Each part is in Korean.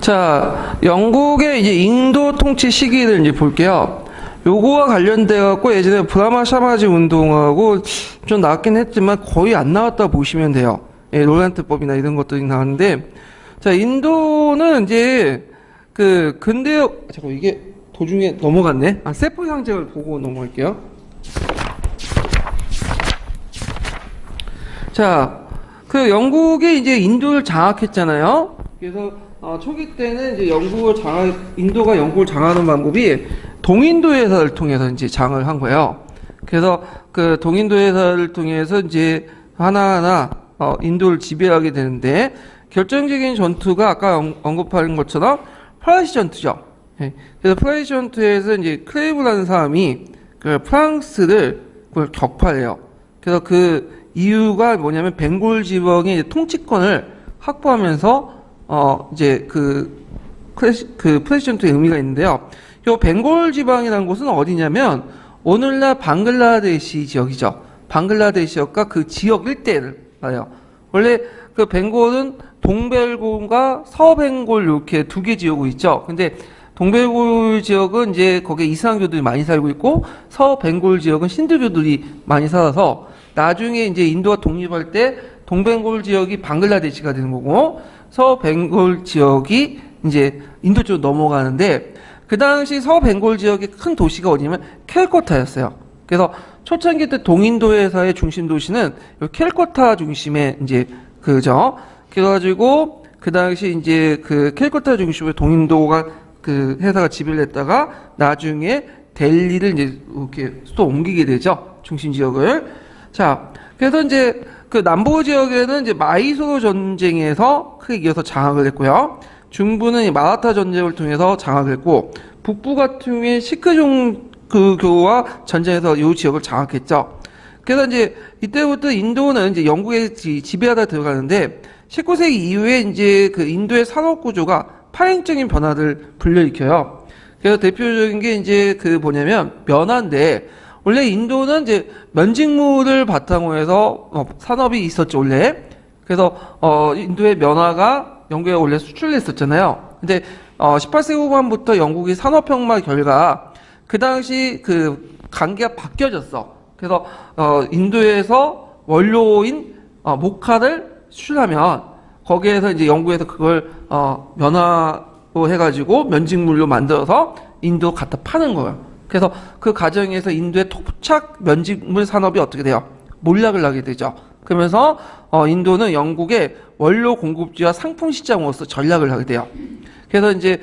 자, 영국의 이제 인도 통치 시기를 이제 볼게요. 요거와 관련돼 갖고 예전에 브라마 샤마지 운동하고 좀 나왔긴 했지만 거의 안 나왔다 보시면 돼요. 예, 롤란트법이나 이런 것들이 나왔는데, 자, 인도는 이제 그 근대역, 잠깐 이게 도중에 넘어갔네. 세포 상징을 보고 넘어갈게요. 자, 그 영국이 이제 인도를 장악했잖아요. 그래서 초기 때는 이제 인도가 영국을 장악하는 방법이 동인도 회사를 통해서 이제 장을 한 거예요. 그래서 그 동인도 회사를 통해서 이제 하나하나 인도를 지배하게 되는데, 결정적인 전투가 아까 언급한 것처럼 프라이시 전투죠. 예. 그래서 프라이시 전투에서 이제 클레이브라는 사람이 그 프랑스를 그걸 격파해요. 그래서 그 이유가 뭐냐면 벵골 지방의 이제 통치권을 확보하면서 이제 그 프라이시 전투의 의미가 있는데요. 요 벵골 지방이라는 곳은 어디냐면 오늘날 방글라데시 지역이죠. 방글라데시역과 그 지역 일대를 말해요. 원래 그 벵골은 동벨골과 서벵골 이렇게 두 개 지역이 있죠. 근데 동벨골 지역은 이제 거기에 이슬람교들이 많이 살고 있고, 서벵골 지역은 신두교들이 많이 살아서 나중에 이제 인도가 독립할 때 동ben골 지역이 방글라데시가 되는 거고, 서벵골 지역이 이제 인도 쪽으로 넘어가는데, 그 당시 서벵골 지역의 큰 도시가 어디냐면 캘커타였어요. 그래서 초창기 때 동인도 회사의 중심 도시는 캘커타 중심의 이제 그죠. 그래가지고 그 당시 이제 그 캘커타 중심의 동인도가 그 회사가 지배를 했다가 나중에 델리를 이제 이렇게 또 옮기게 되죠. 중심 지역을. 자, 그래서 이제 그 남부 지역에는 이제 마이소 전쟁에서 크게 이어서 장악을 했고요. 중부는 마라타 전쟁을 통해서 장악을 했고, 북부 같은 경우에 시크종 그 교와 전쟁에서 이 지역을 장악했죠. 그래서 이제 이때부터 인도는 이제 영국의 지배하다 들어가는데, 19세기 이후에 이제 그 인도의 산업 구조가 파행적인 변화를 불러일으켜요. 그래서 대표적인 게 이제 그 뭐냐면 면화인데, 원래 인도는 이제 면직물을 바탕으로 해서 산업이 있었죠, 원래. 그래서 인도의 면화가 영국에 원래 수출했었잖아요. 근데 18세기 후반부터 영국이 산업혁명 결과 그 당시 그 관계가 바뀌어졌어. 그래서 인도에서 원료인 모카를 수출하면 거기에서 이제 영국에서 그걸 면화로 해가지고 면직물로 만들어서 인도 갖다 파는 거예요. 그래서 그 과정에서 인도의 토착 면직물 산업이 어떻게 돼요? 몰락을 하게 되죠. 그러면서 인도는 영국의 원료 공급지와 상품 시장으로서 전략을 하게 돼요. 그래서 이제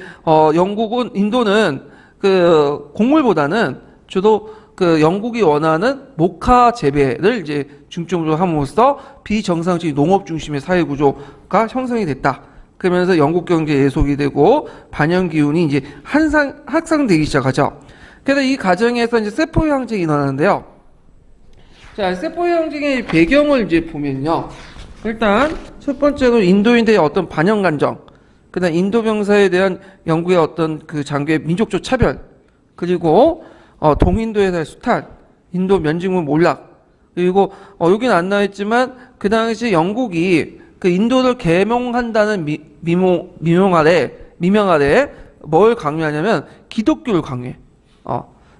인도는 그 곡물보다는 주로 그 영국이 원하는 모카 재배를 이제 중점으로 함으로써 비정상적인 농업 중심의 사회 구조가 형성이 됐다. 그러면서 영국 경제 예속이 되고 반영 기운이 이제 확산되기 시작하죠. 그래서 이 과정에서 이제 세포 항쟁이 일어나는데요. 자, 세포 항쟁의 배경을 이제 보면요. 일단 첫 번째로 인도인들의 어떤 반영 감정, 그다음 인도 병사에 대한 영국의 어떤 그 장교의 민족적 차별, 그리고 동인도에서의 수탈, 인도 면직물 몰락, 그리고 여기는 안 나와있지만 그 당시 영국이 그 인도를 계몽한다는 미명 아래 뭘 강요하냐면 기독교를 강요해.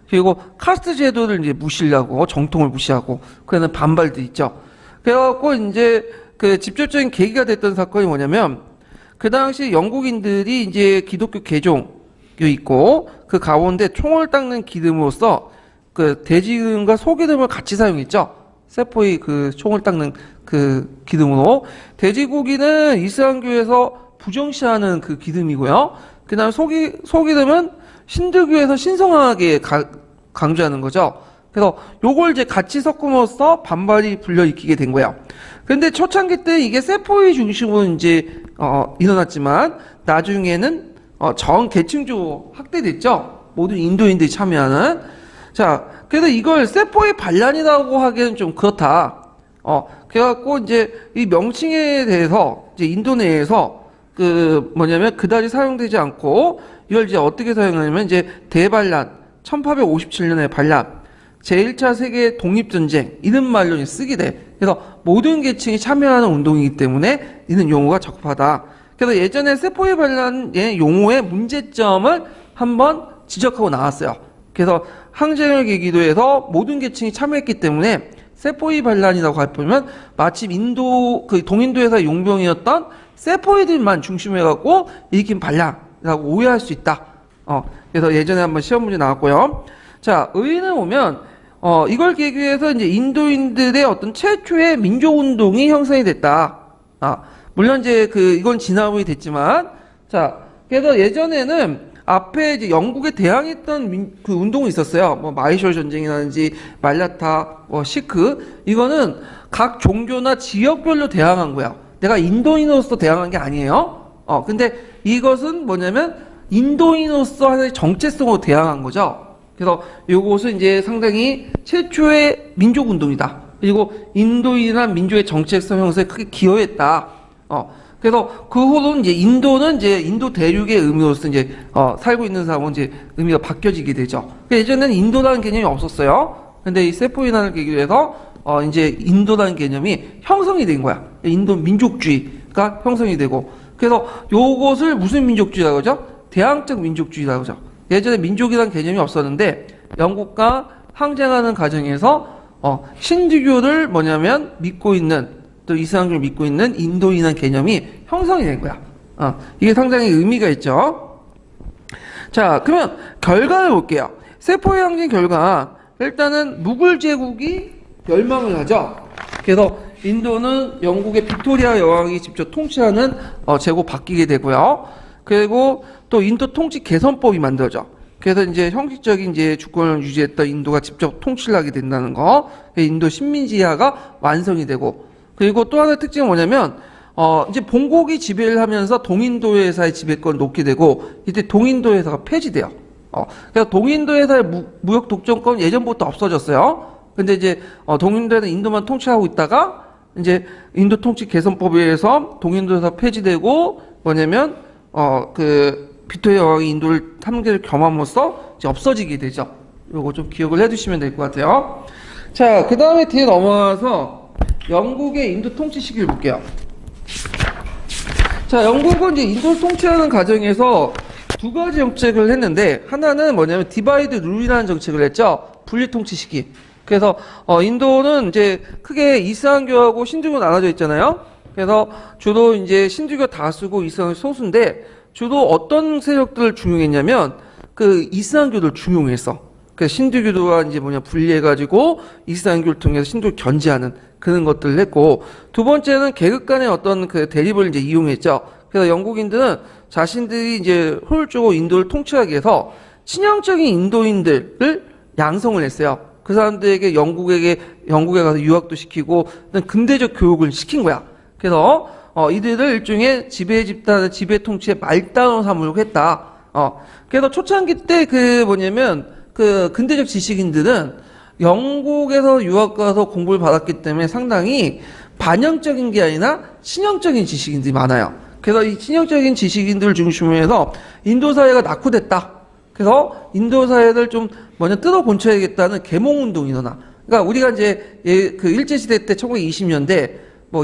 그리고 카스트 제도를 이제 무시하고 정통을 무시하고 그러는 반발도 있죠. 그래갖고 이제 그 직접적인 계기가 됐던 사건이 뭐냐면, 그 당시 영국인들이 이제 기독교 개종이 있고 그 가운데 총을 닦는 기름으로서 그 돼지기름과 소기름을 같이 사용했죠. 세포의 그 총을 닦는 그 기름으로. 돼지고기는 이슬람교에서 부정시하는 그 기름이고요. 그 다음에 소기름은 신들교에서 신성하게 강조하는 거죠. 그래서 요걸 이제 같이 섞음으로써 반발이 불러일으키게 된 거예요. 근데 초창기 때 이게 세포의 중심으로 이제 일어났지만 나중에는 전 계층적으로 확대됐죠. 모든 인도인들이 참여하는. 자, 그래서 이걸 세포의 반란이라고 하기에는 좀 그렇다. 그래갖고 이제 이 명칭에 대해서 이제 인도 내에서 그 뭐냐면 그다지 사용되지 않고 이걸 이제 어떻게 사용하냐면 이제 대반란, 1857년에 반란, 제1차 세계 독립전쟁 이런 말로 쓰게 돼. 그래서 모든 계층이 참여하는 운동이기 때문에 이런 용어가 적합하다. 그래서 예전에 세포의 반란의 용어의 문제점을 한번 지적하고 나왔어요. 그래서 항쟁을 계기로 해서 모든 계층이 참여했기 때문에 세포의 반란이라고 하면 마침 동인도에서 용병이었던 세포이들만 중심해갖고 일으킨 반란이라고 오해할 수 있다. 그래서 예전에 한번 시험 문제 나왔고요. 자, 의인을 보면 이걸 계기로 해서 이제 인도인들의 어떤 최초의 민족운동이 형성이 됐다. 물론 이제 이건 진화론이 됐지만, 자, 그래서 예전에는 앞에 이제 영국에 대항했던 그 운동이 있었어요. 뭐 마이쇼 전쟁이라든지 말라타, 시크. 이거는 각 종교나 지역별로 대항한 거야. 내가 인도인으로서 대항한 게 아니에요. 근데 이것은 뭐냐면 인도인으로서 하나의 정체성으로 대항한 거죠. 그래서 이것은 이제 상당히 최초의 민족 운동이다. 그리고 인도인이란 민족의 정체성 형성에 크게 기여했다. 그래서 그 후로는 이제 인도는 이제 인도 대륙의 의미로서 이제 살고 있는 사람은 이제 의미가 바뀌어지게 되죠. 예전에는 인도라는 개념이 없었어요. 근데 이 세포인화를 계기로 해서 이제 인도라는 개념이 형성이 된 거야. 인도 민족주의가 형성이 되고, 그래서 요것을 무슨 민족주의라고 하죠? 대항적 민족주의라고 하죠. 예전에 민족이라는 개념이 없었는데 영국과 항쟁하는 과정에서 신두교를 뭐냐면 믿고 있는, 또 이슬람교를 믿고 있는 인도인이라는 개념이 형성이 된 거야. 이게 상당히 의미가 있죠. 자, 그러면 결과를 볼게요. 세포의 항쟁 결과, 일단은 무굴 제국이 멸망을 하죠. 그래서 인도는 영국의 빅토리아 여왕이 직접 통치하는 제국 바뀌게 되고요. 그리고 또 인도 통치 개선법이 만들어져. 그래서 이제 형식적인 이제 주권을 유지했던 인도가 직접 통치를 하게 된다는 거. 인도 식민지화가 완성이 되고, 그리고 또 하나의 특징은 뭐냐면 이제 본국이 지배를 하면서 동인도 회사의 지배권을 놓게 되고, 이때 동인도 회사가 폐지돼요. 그래서 동인도 회사의 무역 독점권 예전부터 없어졌어요. 근데 이제 동인도에는 인도만 통치하고 있다가 이제 인도 통치 개선법에 의해서 동인도 회사 폐지되고, 뭐냐면 빅토리아 여왕이 인도를 탐계를 겸함으로써 이제 없어지게 되죠. 요거 좀 기억을 해두시면 될 것 같아요. 자, 그 다음에 뒤에 넘어와서 영국의 인도 통치 시기를 볼게요. 자, 영국은 이제 인도를 통치하는 과정에서 두 가지 정책을 했는데, 하나는 뭐냐면 디바이드 룰이라는 정책을 했죠. 분리 통치 시기. 그래서 인도는 이제 크게 이슬람교하고 신두교 나눠져 있잖아요. 그래서 주로 이제 신두교 다수고 이슬람 소수인데, 주로 어떤 세력들을 중용했냐면 이슬람교를 중용했어. 그래서 신두교도가 이제 분리해가지고 이슬람교를 통해서 신두교를 견제하는 그런 것들을 했고, 두 번째는 계급 간의 어떤 대립을 이제 이용했죠. 그래서 영국인들은 자신들이 이제 효율적으로 인도를 통치하기 위해서 친형적인 인도인들을 양성을 했어요. 그 사람들에게 영국에 가서 유학도 시키고 근대적 교육을 시킨 거야. 그래서 이들을 일종의 지배 집단, 지배 통치의 말단으로 삼으려고 했다. 그래서 초창기 때 근대적 지식인들은 영국에서 유학 가서 공부를 받았기 때문에 상당히 반영적인 게 아니라 친형적인 지식인들이 많아요. 그래서 이 친형적인 지식인들을 중심으로 해서 인도 사회가 낙후됐다. 그래서 인도 사회를 좀 먼저 뜯어 본쳐야겠다는 계몽운동이 일어나. 그러니까 우리가 이제 일제시대 때 1920년대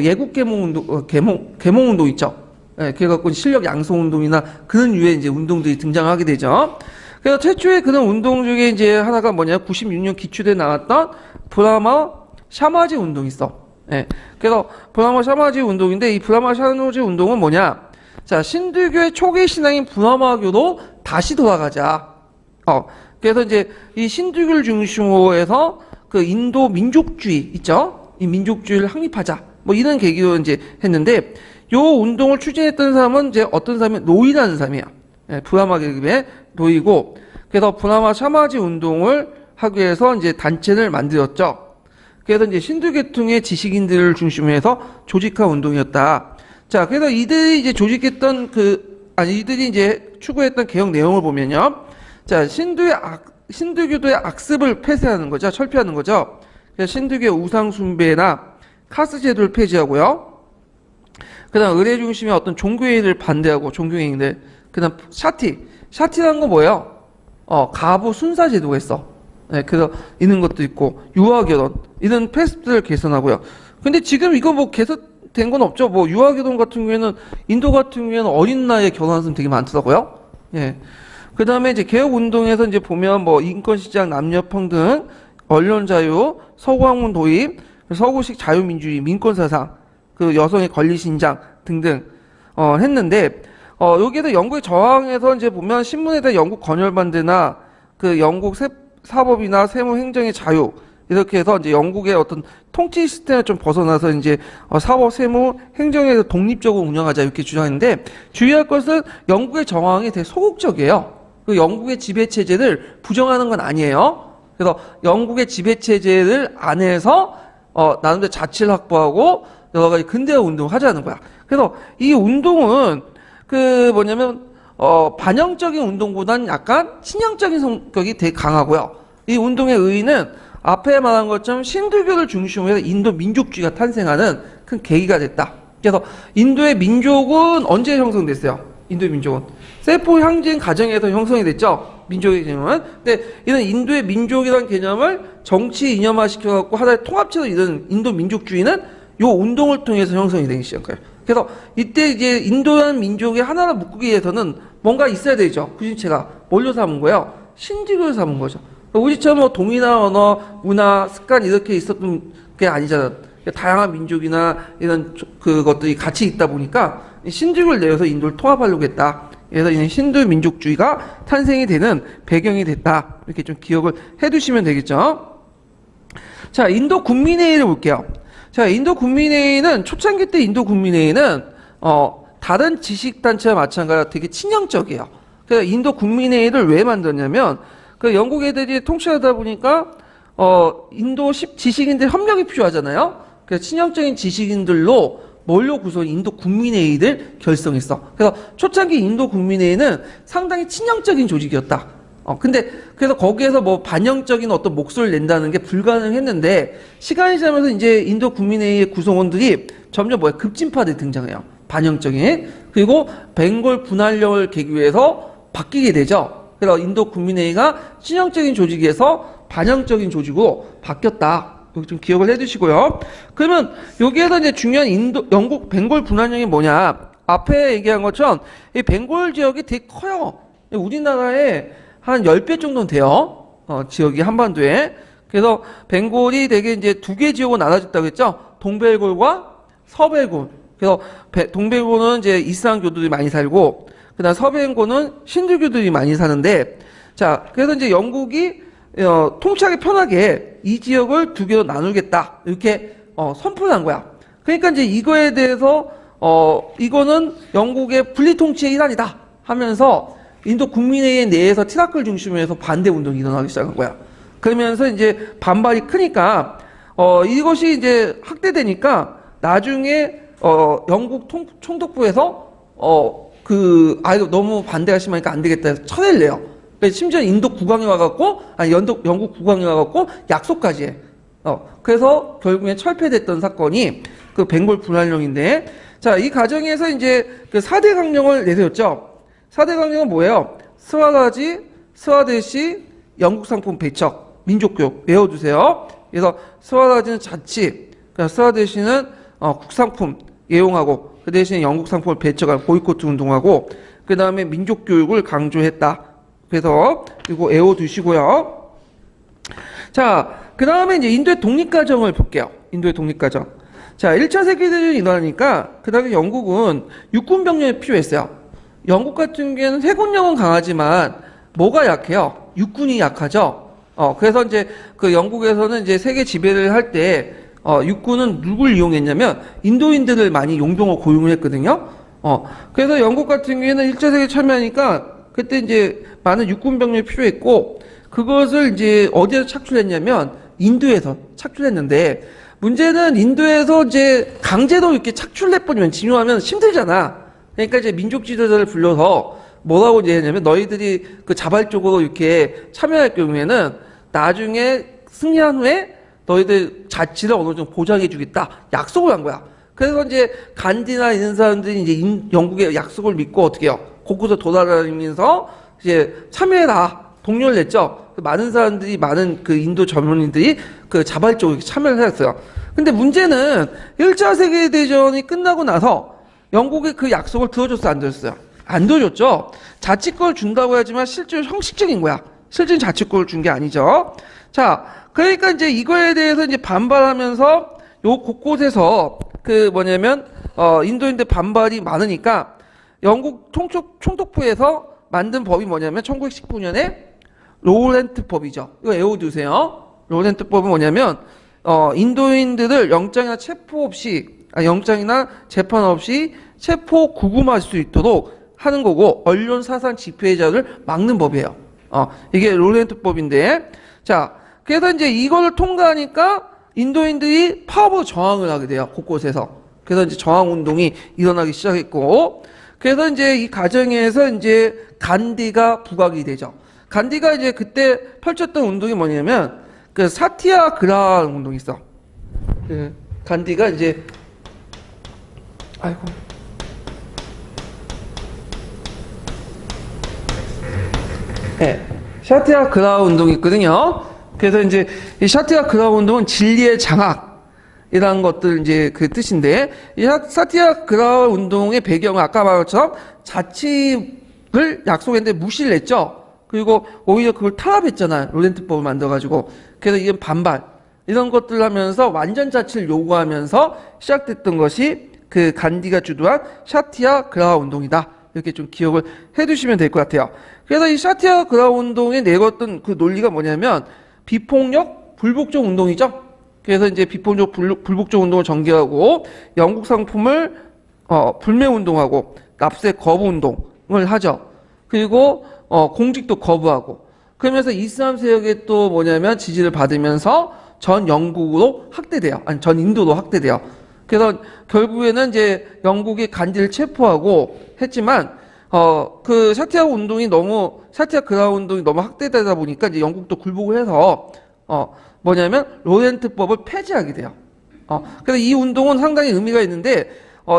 예국 계몽운동 있죠. 그래갖고 실력 양성운동이나 그런 유의 이제 운동들이 등장하게 되죠. 그래서 최초의 그런 운동 중에 이제 하나가 96년 기초대에 나왔던 브라마 샤마지 운동이 있어. 그래서 브라마 샤마지 운동인데, 이 브라마 샤마지 운동은 뭐냐? 자, 신두교의 초기 신앙인 브라마교로 다시 돌아가자. 그래서 이제 이 신두교를 중심으로 해서 인도 민족주의 있죠? 이 민족주의를 확립하자. 이런 계기로 이제 했는데, 요 운동을 추진했던 사람은 이제 어떤 사람이 로이라는 사람이야. 브라마 계급의 로이고, 그래서 브라마 샤마지 운동을 하기 위해서 이제 단체를 만들었죠. 그래서 이제 신두계통의 지식인들을 중심으로 해서 조직한 운동이었다. 자, 그래서 이들이 이제 조직했던 이들이 이제 추구했던 개혁 내용을 보면요. 자, 신두교도의 악습을 폐쇄하는 거죠. 철폐하는 거죠. 그래서 신두교의 우상숭배나 카스 제도를 폐지하고요. 그 다음 의례 중심의 어떤 종교행위를 반대하고, 종교행위들. 그 다음 샤티라는 건 뭐예요? 가부 순사 제도가 있어. 그래서 이런 것도 있고, 유아결혼, 이런 패스트를 개선하고요. 근데 지금 이거 된 건 없죠. 뭐 유아교동 같은 경우에는 인도 같은 경우에는 어린 나이에 결혼하는 사람 되게 많더라고요. 예. 그 다음에 이제 개혁 운동에서 이제 보면 뭐 인권시장, 남녀평등, 언론 자유, 서구학문 도입, 서구식 자유민주주의, 민권사상, 그 여성의 권리 신장 등등 했는데 여기에서 영국의 저항에서 이제 보면 신문에 대한 영국 건열 반대나 그 영국 사법이나 세무 행정의 자유 이렇게 해서 이제 영국의 어떤 통치 시스템을 좀 벗어나서 이제 사법, 세무, 행정에서 독립적으로 운영하자 이렇게 주장했는데 주의할 것은 영국의 저항이 되게 소극적이에요. 그 영국의 지배 체제를 부정하는 건 아니에요. 그래서 영국의 지배 체제를 안에서 나름대로 자치를 확보하고 여러 가지 근대화 운동을 하자는 거야. 그래서 이 운동은 그 뭐냐면 반영적인 운동보다는 약간 친영적인 성격이 되게 강하고요. 이 운동의 의의는 앞에 말한 것처럼 신두교를 중심으로 해서 인도 민족주의가 탄생하는 큰 계기가 됐다. 그래서 인도의 민족은 언제 형성됐어요? 인도의 민족은 세포 향진 과정에서 형성이 됐죠. 민족의 개념은. 근데 이런 인도의 민족이라는 개념을 정치 이념화 시켜갖고 하나의 통합체로 이런 인도 민족주의는 요 운동을 통해서 형성이 되기 시작해요. 그래서 이때 이제 인도라는 민족의 하나를 묶기 위해서는 뭔가 있어야 되죠. 구심체가 뭘로 삼은 거예요? 신지교를 삼은 거죠. 우리처럼 뭐 동이나 언어, 문화, 습관 이렇게 있었던 게 아니잖아. 다양한 민족이나 이런 그것들이 같이 있다 보니까 신지교를 내어서 인도를 통합하려고 했다. 그래서 이 신두 민족주의가 탄생이 되는 배경이 됐다. 이렇게 좀 기억을 해두시면 되겠죠. 자, 인도 국민회의를 볼게요. 자, 인도 국민회의는 초창기 때 인도 국민회의는 다른 지식단체와 마찬가지로 되게 친형적이에요. 그래서 인도 국민회의를 왜 만들었냐면 그 영국 애들이 통치하다 보니까 인도 지식인들 협력이 필요하잖아요. 그래서 친형적인 지식인들로 뭘로 구성한 인도 국민회의를 결성했어. 그래서 초창기 인도 국민회의는 상당히 친형적인 조직이었다. 근데 그래서 거기에서 뭐 반영적인 어떤 목소리를 낸다는 게 불가능했는데 시간이 지나면서 이제 인도 국민회의의 구성원들이 점점 급진파들이 등장해요. 반영적인. 그리고 벵골 분할령을 계기 위해서 바뀌게 되죠. 그래서 인도 국민회의가 친형적인 조직에서 반영적인 조직으로 바뀌었다. 여기 좀 기억을 해두시고요. 그러면 여기에서 이제 중요한 영국 벵골 분할령이 뭐냐? 앞에 얘기한 것처럼 이 벵골 지역이 되게 커요. 우리나라에 한 10배 정도는 돼요. 지역이 한반도에. 그래서 벵골이 되게 이제 두 개 지역으로 나눠졌다고 했죠. 동벨골과 서벨골. 그래서 동벨골은 이제 이슬람교도들이 많이 살고, 그다음 서벨골은 신두교들이 많이 사는데, 자, 그래서 이제 영국이 통치하기 편하게 이 지역을 두 개로 나누겠다. 이렇게 선포한 거야. 그러니까 이제 이거에 대해서 이거는 영국의 분리 통치의 일환이다 하면서 인도 국민회의 내에서 티라크를 중심으로 해서 반대 운동이 일어나기 시작한 거야. 그러면서 이제 반발이 크니까 이것이 이제 확대되니까 나중에 영국 총독부에서 이거 너무 반대가 심하니까 안 되겠다 해서 철회를 내요. 그러니까 심지어 인도 국왕이 와갖고 영국 국왕이 와갖고 약속까지 해. 그래서 결국에 철폐됐던 사건이 그 벵골 분할령인데, 자, 이 과정에서 이제 그 4대 강령을 내세웠죠. 4대 강령은 뭐예요? 스와라지, 스와데시, 영국 상품 배척, 민족교육 외워두세요. 그래서 스와라지는 자치, 스와데시는 국상품 애용하고 그 대신에 영국 상품을 배척한 보이콧 운동하고, 그 다음에 민족교육을 강조했다. 그래서 이거 외워두시고요. 자, 그 다음에 이제 인도의 독립과정을 볼게요. 인도의 독립과정. 자, 1차 세계대전이 일어나니까 그 다음에 영국은 육군병력이 필요했어요. 영국 같은 경우에는 해군력은 강하지만 뭐가 약해요? 육군이 약하죠. 그래서 이제 그 영국에서는 이제 세계 지배를 할 때 육군은 누굴 이용했냐면 인도인들을 많이 용병으로 고용을 했거든요. 그래서 영국 같은 경우에는 1차 세계 참여하니까 그때 이제 많은 육군 병력이 필요했고, 그것을 이제 어디에서 착출했냐면 인도에서 착출했는데, 문제는 인도에서 이제 강제로 이렇게 착출해버리면 진용하면 힘들잖아. 그러니까 이제 민족 지도자를 불러서 뭐라고 이제 했냐면 너희들이 그 자발적으로 이렇게 참여할 경우에는 나중에 승리한 후에 너희들 자치를 어느 정도 보장해 주겠다. 약속을 한 거야. 그래서 이제 간디나 이런 사람들이 이제 영국의 약속을 믿고 어떻게 해요? 곳곳에 돌아다니면서 이제 참여해라. 독려를 냈죠. 많은 사람들이, 많은 그 인도 전문인들이 그 자발적으로 참여를 했어요. 근데 문제는 1차 세계대전이 끝나고 나서 영국이 그 약속을 들어줬어요, 안 들어줬어요? 안 들어줬죠. 자치권을 준다고 하지만 실제로 형식적인 거야. 실제로 자치권을 준 게 아니죠. 자, 그러니까 이제 이거에 대해서 이제 반발하면서 요 곳곳에서 그 뭐냐면 인도인들 반발이 많으니까 영국 총독부에서 만든 법이 뭐냐면 1919년에 로렌트법이죠. 이거 외워두세요. 로렌트법은 뭐냐면 인도인들을 영장이나 체포 없이 영장이나 재판 없이 체포 구금할 수 있도록 하는 거고 언론 사상 집회의 자유를 막는 법이에요. 이게 로렌트법인데 자 그래서 이제 이거를 통과하니까 인도인들이 파업으로 저항을 하게 돼요. 곳곳에서. 그래서 이제 저항 운동이 일어나기 시작했고 그래서 이제 이 과정에서 이제 간디가 부각이 되죠. 간디가 이제 그때 펼쳤던 운동이 뭐냐면 그 사티아그라 운동이 있어. 그 간디가 이제 아이고 네, 사티아그라 운동이 있거든요. 그래서 이제 이 사티아그라 운동은 진리의 장악이라는 것들 이제 그 뜻인데 이 사티아그라 운동의 배경은 아까 말한 것처럼 자치를 약속했는데 무시를 했죠. 그리고 오히려 그걸 탄압했잖아요. 로렌트법을 만들어가지고. 그래서 이게 반발. 이런 것들을 하면서 완전 자치를 요구하면서 시작됐던 것이 그 간디가 주도한 사티아그라 운동이다. 이렇게 좀 기억을 해두시면 될 것 같아요. 그래서 이 사티아그라 운동에 내걸었던 그 논리가 뭐냐면 비폭력, 불복종 운동이죠. 그래서 이제 비폭력, 불복종 운동을 전개하고 영국 상품을 불매 운동하고 납세 거부 운동을 하죠. 그리고 공직도 거부하고 그러면서 이슬람 세력에 또 뭐냐면 지지를 받으면서 전 영국으로 확대돼요. 아니 전 인도로 확대돼요. 그래서 결국에는 이제 영국이 간디를 체포하고 했지만 그 사티아그라 운동이 너무 확대되다 보니까 이제 영국도 굴복을 해서 뭐냐면 로렌트법을 폐지하게 돼요. 그래서 이 운동은 상당히 의미가 있는데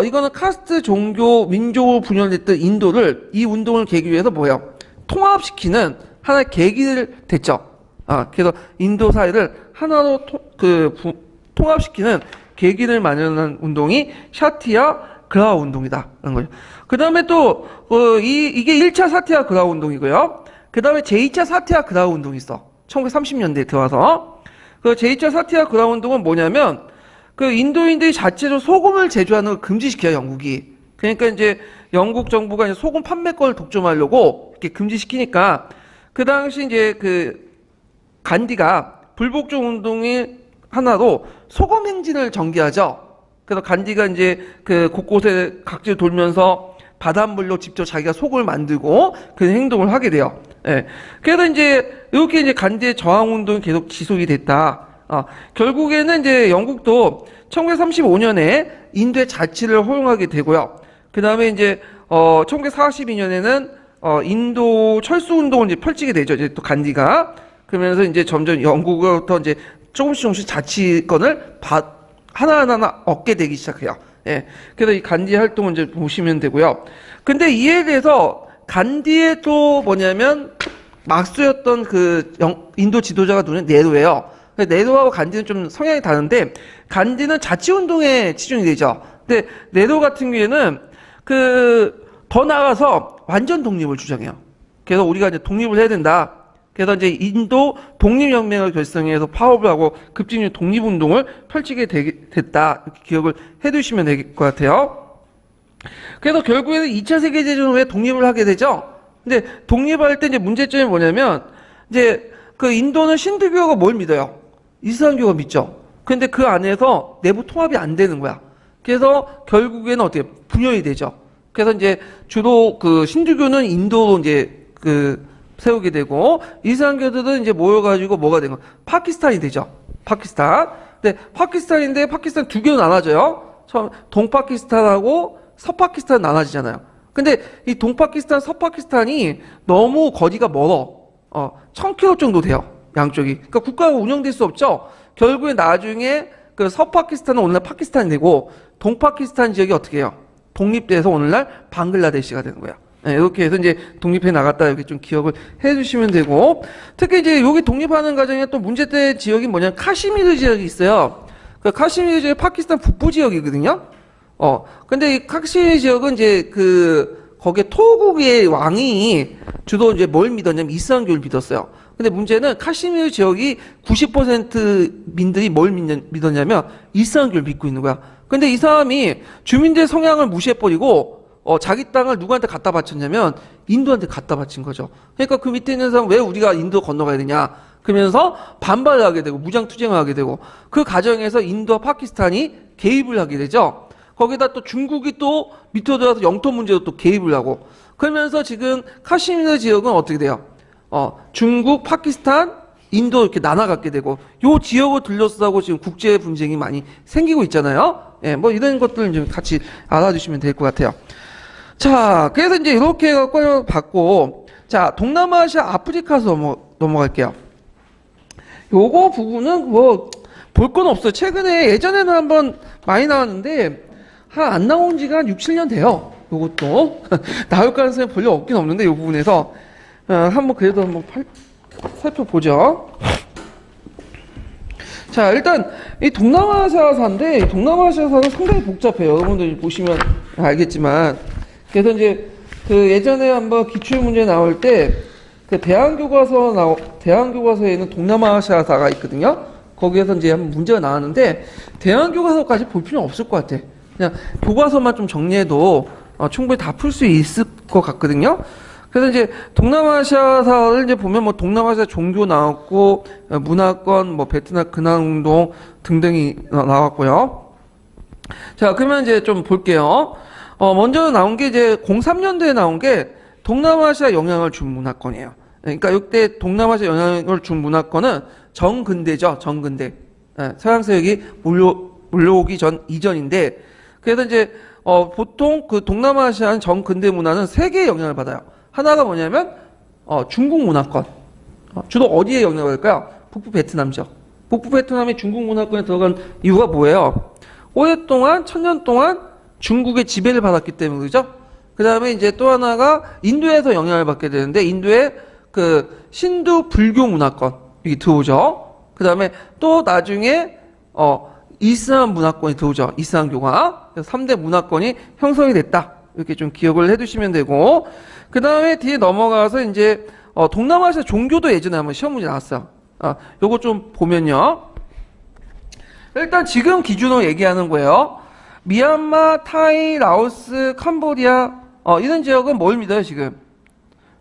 이거는 카스트, 종교, 민족으로 분열됐던 인도를 이 운동을 계기로 해서 뭐예요? 통합시키는 하나의 계기를 됐죠. 그래서 인도 사회를 하나로 통합시키는 계기를 마련한 운동이 사티아그라 운동이다. 라는 거죠. 그 다음에 또, 이게 1차 사티아그라 운동이고요. 그 다음에 제2차 사티아그라 운동이 있어. 1930년대에 들어와서. 그 제2차 사티아그라 운동은 뭐냐면, 그 인도인들이 자체로 소금을 제조하는 걸 금지시켜요, 영국이. 그러니까 이제 영국 정부가 이제 소금 판매권을 독점하려고 이렇게 금지시키니까, 그 당시 이제 그 간디가 불복종 운동의 하나로 소금 행진을 전개하죠. 그래서 간디가 이제 그 곳곳에 각지를 돌면서 바닷물로 직접 자기가 속을 만들고 그 행동을 하게 돼요. 예. 그래서 이제 이렇게 이제 간디의 저항 운동이 계속 지속이 됐다. 결국에는 이제 영국도 1935년에 인도의 자치를 허용하게 되고요. 그 다음에 이제 1942년에는 인도 철수 운동을 이제 펼치게 되죠. 이제 또 간디가 그러면서 이제 점점 영국으로부터 이제 조금씩 자치권을 하나하나 얻게 되기 시작해요. 예. 그래서 이 간디 활동을 이제 보시면 되고요. 근데 이에 대해서 간디의 또 뭐냐면 막수였던 그 인도 지도자가 누구냐? 네로예요. 네로하고 간디는 좀 성향이 다른데 간디는 자치운동에 치중이 되죠. 근데 네로 같은 경우에는 더 나아가서 완전 독립을 주장해요. 그래서 우리가 이제 독립을 해야 된다. 그래서 이제 인도 독립혁명을 결성해서 파업을 하고 급진적 독립운동을 펼치게 됐다. 이렇게 기억을 해두시면 될 것 같아요. 그래서 결국에는 2차 세계대전 후에 독립을 하게 되죠. 근데 독립할 때 이제 문제점이 뭐냐면 이제 그 인도는 신두교가 뭘 믿어요? 이슬람교가 믿죠. 근데 그 안에서 내부 통합이 안 되는 거야. 그래서 결국에는 어떻게 분열이 되죠. 그래서 이제 주로 그 신두교는 인도로 이제 세우게 되고 이슬람교들은 이제 모여가지고 뭐가 된 거? 파키스탄이 되죠. 파키스탄. 근데 파키스탄인데 파키스탄 두 개로 나눠져요. 처음 동파키스탄하고 서파키스탄 나눠지잖아요. 근데 이 동파키스탄, 서파키스탄이 너무 거리가 멀어. 1000km 정도 돼요. 양쪽이. 그러니까 국가가 운영될 수 없죠. 결국에 나중에 그 서파키스탄은 오늘날 파키스탄이 되고 동파키스탄 지역이 어떻게 해요? 독립돼서 오늘날 방글라데시가 되는 거예요. 네, 이렇게 해서 이제 독립해 나갔다 이렇게 좀 기억을 해주시면 되고 특히 이제 여기 독립하는 과정에 또 문제된 지역이 뭐냐면 카시미르 지역이 있어요. 그 카시미르 지역이 파키스탄 북부 지역이거든요. 근데 이 카시미르 지역은 이제 거기에 토국의 왕이 주로 이제 뭘 믿었냐면 이슬람교를 믿었어요. 근데 문제는 카시미르 지역이 90% 민들이 뭘 믿었냐면 이슬람교를 믿고 있는 거야. 근데 이 사람이 주민들 성향을 무시해버리고 자기 땅을 누구한테 갖다 바쳤냐면 인도한테 갖다 바친 거죠. 그러니까 그 밑에 있는 사람 왜 우리가 인도 건너가야 되냐 그러면서 반발을 하게 되고 무장 투쟁을 하게 되고 그 과정에서 인도와 파키스탄이 개입을 하게 되죠. 거기다 또 중국이 또 밑으로 들어와서 영토 문제도 또 개입을 하고 그러면서 지금 카시미르 지역은 어떻게 돼요? 중국, 파키스탄, 인도 이렇게 나눠갖게 되고 요 지역을 둘러싸고 지금 국제 분쟁이 많이 생기고 있잖아요. 예, 뭐 이런 것들 좀 같이 알아주시면 될 것 같아요. 자, 그래서 이제 이렇게 해갖고 봤고, 자, 동남아시아, 아프리카에서 넘어갈게요. 요거 부분은 뭐 볼 건 없어요. 최근에 예전에는 한번 많이 나왔는데 안 나온 지가 한 6, 7년 돼요. 요것도 나올 가능성이 별로 없긴 없는데 요 부분에서 한번 그래도 한번 살펴보죠. 자, 일단 이 동남아시아사인데 이 동남아시아사는 상당히 복잡해요. 여러분들 보시면 알겠지만 그래서 이제 그 예전에 한번 기출 문제 나올 때 그 대한교과서에는 동남아시아사가 있거든요. 거기에서 이제 한번 문제가 나왔는데 대한교과서까지 볼 필요는 없을 것 같아. 그냥 교과서만 좀 정리해도 충분히 다 풀 수 있을 것 같거든요. 그래서 이제 동남아시아사를 이제 보면 뭐 동남아시아 종교 나왔고 문화권, 뭐 베트남 근황운동 등등이 나왔고요. 자, 그러면 이제 좀 볼게요. 먼저 나온 게 이제 03년도에 나온 게 동남아시아 영향을 준 문화권이에요. 그러니까 이때 동남아시아 영향을 준 문화권은 정근대죠, 정근대. 서양 세력이 몰려오기 이전인데, 그래서 이제 보통 그 동남아시아는 정근대 문화는 세 개의 영향을 받아요. 하나가 뭐냐면 중국 문화권. 주로 어디에 영향을 받을까요? 북부 베트남죠. 북부 베트남이 중국 문화권에 들어간 이유가 뭐예요? 오랫동안, 천년 동안 중국의 지배를 받았기 때문이죠. 그 다음에 이제 또 하나가 인도에서 영향을 받게 되는데, 인도의 그 신두 불교 문화권, 이게 들어오죠. 그 다음에 또 나중에, 이슬람 문화권이 들어오죠. 이슬람교가. 그래서 3대 문화권이 형성이 됐다. 이렇게 좀 기억을 해 두시면 되고, 그 다음에 뒤에 넘어가서 이제, 동남아시아 종교도 예전에 한번 시험 문제 나왔어요. 요거 좀 보면요. 일단 지금 기준으로 얘기하는 거예요. 미얀마, 타이, 라오스, 캄보디아, 이런 지역은 뭘 믿어요, 지금?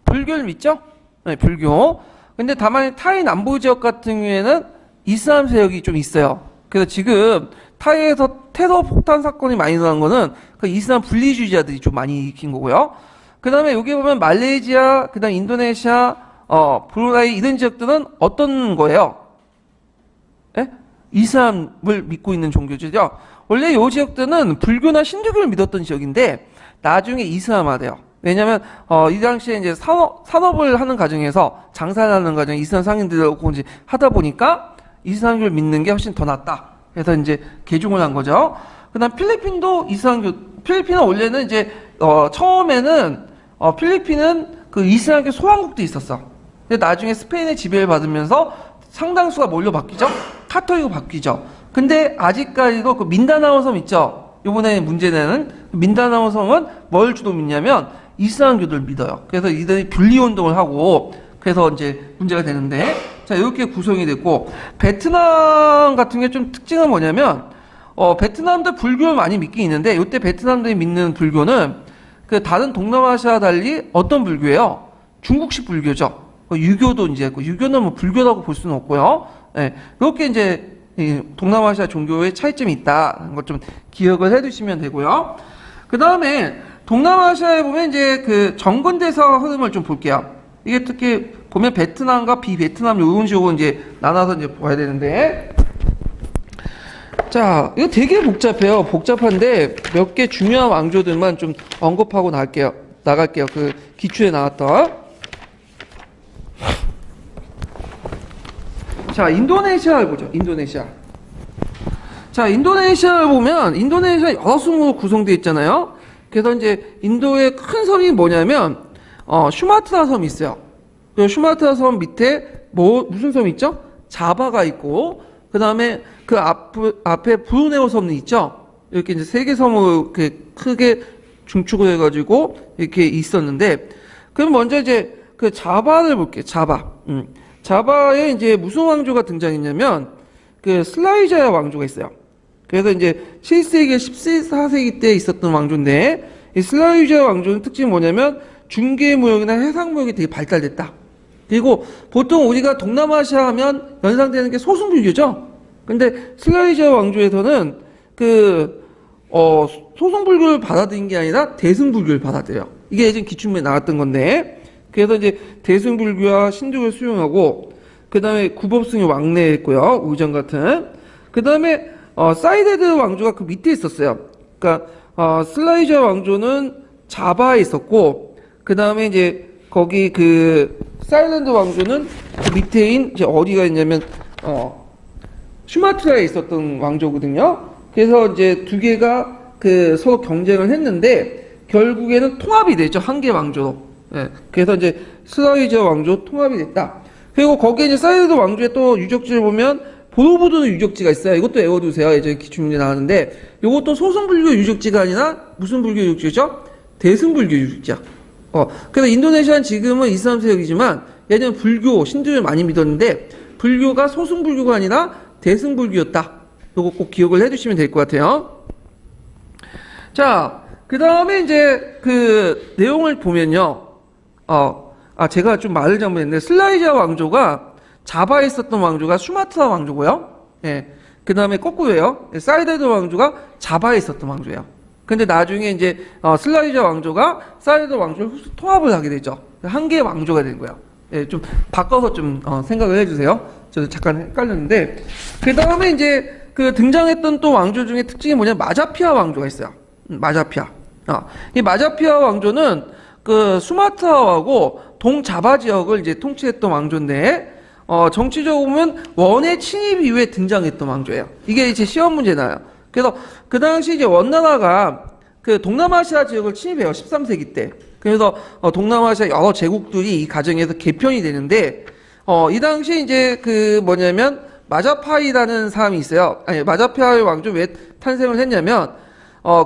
불교를 믿죠? 네, 불교. 근데 다만 타이 남부 지역 같은 경우에는 이슬람 세력이 좀 있어요. 그래서 지금 타이에서 테러 폭탄 사건이 많이 일어난 거는 그 이슬람 분리주의자들이 좀 많이 일으킨 거고요. 그 다음에 여기 보면 말레이시아, 그 다음 인도네시아, 브루나이 이런 지역들은 어떤 거예요? 예? 이슬람을 믿고 있는 종교죠. 원래 이 지역들은 불교나 신주교를 믿었던 지역인데 나중에 이슬람화돼요. 왜냐면 이 당시에 이제 산업을 하는 과정에서 장사를 하는 과정에 이슬람 상인들하고 이제 하다 보니까 이슬람교를 믿는 게 훨씬 더 낫다. 그래서 이제 개종을 한 거죠. 그다음 필리핀도 이슬람교. 필리핀은 원래는 이제 처음에는 필리핀은 그 이슬람교 소왕국도 있었어. 근데 나중에 스페인의 지배를 받으면서 상당수가 뭘로 바뀌죠? 카톨릭으로 바뀌죠. 근데 아직까지도 그 민다나오 섬 있죠? 이번에 문제되는 민다나오 섬은 뭘 주로 믿냐면 이슬람교를 믿어요. 그래서 이들이 분리운동을 하고 그래서 이제 문제가 되는데, 자, 이렇게 구성이 됐고, 베트남 같은 게 좀 특징은 뭐냐면, 베트남도 불교를 많이 믿긴 있는데, 이때 베트남들이 믿는 불교는 그 다른 동남아시아와 달리 어떤 불교예요? 중국식 불교죠. 유교도 이제 있고, 유교는 뭐 불교라고 볼 수는 없고요. 예, 이렇게 이제 동남아시아 종교의 차이점이 있다는 것 좀 기억을 해 두시면 되고요. 그 다음에 동남아시아에 보면 이제 그 정근대사 흐름을 좀 볼게요. 이게 특히 보면 베트남과 비베트남 이런 식으로 이제 나눠서 이제 봐야 되는데, 자, 이거 되게 복잡해요. 복잡한데 몇 개 중요한 왕조들만 좀 언급하고 나갈게요. 그 기출에 나왔던. 자, 인도네시아를 보죠. 인도네시아. 자, 인도네시아를 보면 인도네시아 여러 섬으로 구성되어 있잖아요. 그래서 이제 인도의 큰 섬이 뭐냐면 슈마트라 섬이 있어요. 그 슈마트라 섬 밑에 무슨 섬이 있죠? 자바가 있고, 그 다음에 그 앞에 브루네오 섬이 있죠? 이렇게 이제 세 개 섬을 이렇게 크게 중축을 해가지고 이렇게 있었는데, 그럼 먼저 이제 그 자바를 볼게요. 자바. 자바에 이제 무슨 왕조가 등장했냐면, 그 슬라이자 왕조가 있어요. 그래서 이제 7세기, 14세기 때 있었던 왕조인데, 이 슬라이자 왕조는 특징이 뭐냐면, 중개무역이나 해상무역이 되게 발달됐다. 그리고 보통 우리가 동남아시아 하면 연상되는 게 소승불교죠. 근데 슬라이자 왕조에서는 소승불교를 받아들인 게 아니라 대승불교를 받아들여요. 이게 예전 기춘문에 나왔던 건데, 그래서 이제 대승불교와 신도를 수용하고, 그 다음에 구법승이 왕래했고요. 우정 같은. 그 다음에 사이데드 왕조가 그 밑에 있었어요. 그러니까 슬라이자 왕조는 자바에 있었고, 그 다음에 이제 거기 그 사일랜드 왕조는 그 밑에인 이제 어디가 있냐면 슈마트라에 있었던 왕조거든요. 그래서 이제 두 개가 그 서로 경쟁을 했는데 결국에는 통합이 되죠. 한 개 왕조로. 예. 그래서 이제 슬라이자 왕조 통합이 됐다. 그리고 거기에 이제 사일랜드 왕조의 또 유적지를 보면 보로부르 유적지가 있어요. 이것도 외워두세요. 예전에 기출문제 나왔는데 이것도 소승불교 유적지가 아니라 무슨 불교 유적지죠? 대승불교 유적지야. 그래서 인도네시아는 지금은 이슬람 세력이지만 예전에 불교, 신도를 많이 믿었는데 불교가 소승불교가 아니라 대승불교였다. 요거 꼭 기억을 해주시면 될 것 같아요. 자, 그 다음에 이제 그 내용을 보면요. 제가 좀 말을 잘못했는데 슬라이자 왕조가 자바에 있었던 왕조가 수마트라 왕조고요. 예. 그 다음에 거꾸로예요. 사이데드 왕조가 자바에 있었던 왕조예요. 근데 나중에 이제 슬라이자 왕조가 사이데드 왕조를 통합을 하게 되죠. 한 개의 왕조가 된 거예요. 예, 좀 바꿔서 좀 생각을 해주세요. 저도 잠깐 헷갈렸는데 그 다음에 이제 그 등장했던 또 왕조 중에 특징이 뭐냐면 마자피아 왕조가 있어요. 마자피아. 이 마자피아 왕조는 그 수마트라하고 동자바 지역을 이제 통치했던 왕조인데 정치적으로 보면 원의 침입 이후에 등장했던 왕조예요. 이게 이제 시험 문제 나요. 그래서 그 당시 이제 원나라가 그 동남아시아 지역을 침입해요. 13세기 때. 그래서 동남아시아 여러 제국들이 이 과정에서 개편이 되는데 이 당시 이제 그 뭐냐면 마자파이라는 사람이 있어요. 아니 마자피아의 왕조 왜 탄생을 했냐면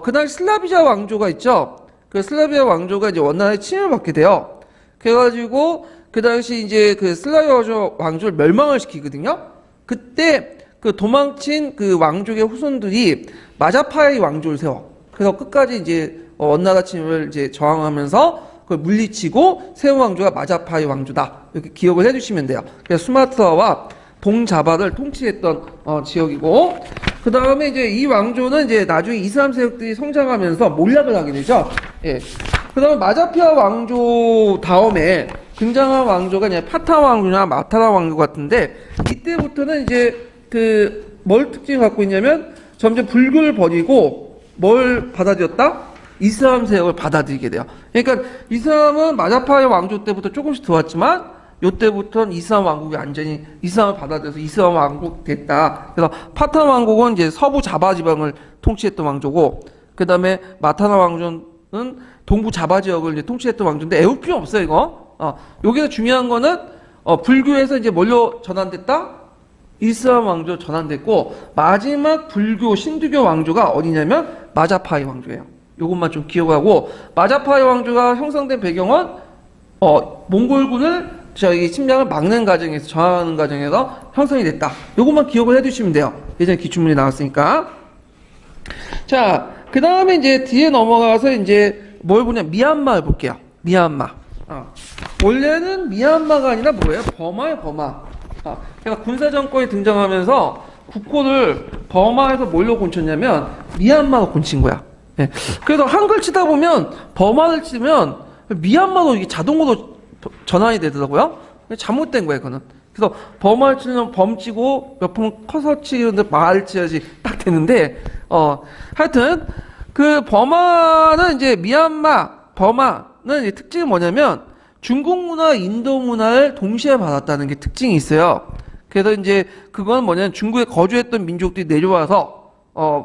그 당시 슬라비자 왕조가 있죠. 그 슬라비아 왕조가 이제 원나라에 침입을 받게 돼요. 그래가지고 그 당시 이제 그 슬라비아 왕조를 멸망을 시키거든요. 그때 그 도망친 그 왕족의 후손들이 마자파의 왕조를 세워. 그래서 끝까지 이제 원나라 침입을 이제 저항하면서 그걸 물리치고 세운 왕조가 마자파의 왕조다. 이렇게 기억을 해주시면 돼요. 그래서 수마트라와 동자바를 통치했던 지역이고, 그 다음에 이제 이 왕조는 이제 나중에 이슬람 세력들이 성장하면서 몰락을 하게 되죠. 예. 그 다음에 마자피아 왕조 다음에 등장한 왕조가 이제 파타 왕조나 마타라 왕조 같은데, 이때부터는 이제 뭘 특징을 갖고 있냐면 점점 불교를 버리고 뭘 받아들였다? 이슬람 세력을 받아들이게 돼요. 그러니까 이슬람은 마자파의 왕조 때부터 조금씩 들어왔지만 요때부터는 이슬람 왕국이 완전히 이슬람을 받아들여서 이슬람 왕국 됐다. 그래서 파타 왕국은 이제 서부 자바 지방을 통치했던 왕조고, 그 다음에 마타나 왕조는 동부 자바 지역을 이제 통치했던 왕조인데 애울 필요 없어요, 이거. 여기서 중요한 거는 불교에서 이제 뭘로 전환됐다? 이슬람 왕조 전환됐고, 마지막 불교 신두교 왕조가 어디냐면 마자파의 왕조예요. 요것만 좀 기억하고, 마자파의 왕조가 형성된 배경은 몽골군을 저희 침략을 막는 과정에서, 저항하는 과정에서 형성이 됐다. 요것만 기억을 해두시면 돼요. 예전에 기출문이 나왔으니까. 자, 그 다음에 이제 뒤에 넘어가서 이제 뭘 보냐, 미얀마를 볼게요. 미얀마. 원래는 미얀마가 아니라 뭐예요? 버마예요, 버마. 그러니까 군사정권이 등장하면서 국호를 버마에서 뭘로 곤쳤냐면 미얀마가 곤친 거야. 예. 그래서 한글 치다 보면 버마를 치면 미얀마로 이게 자동으로 전환이 되더라고요. 잘못된 거예요, 그거는. 그래서 버마를 치면 범 치고 몇 번 커서 치는데 말 치야지 딱 되는데, 하여튼 그 버마는 이제 버마는 이제 특징이 뭐냐면 중국 문화, 인도 문화를 동시에 받았다는 게 특징이 있어요. 그래서 이제 그건 뭐냐면 중국에 거주했던 민족들이 내려와서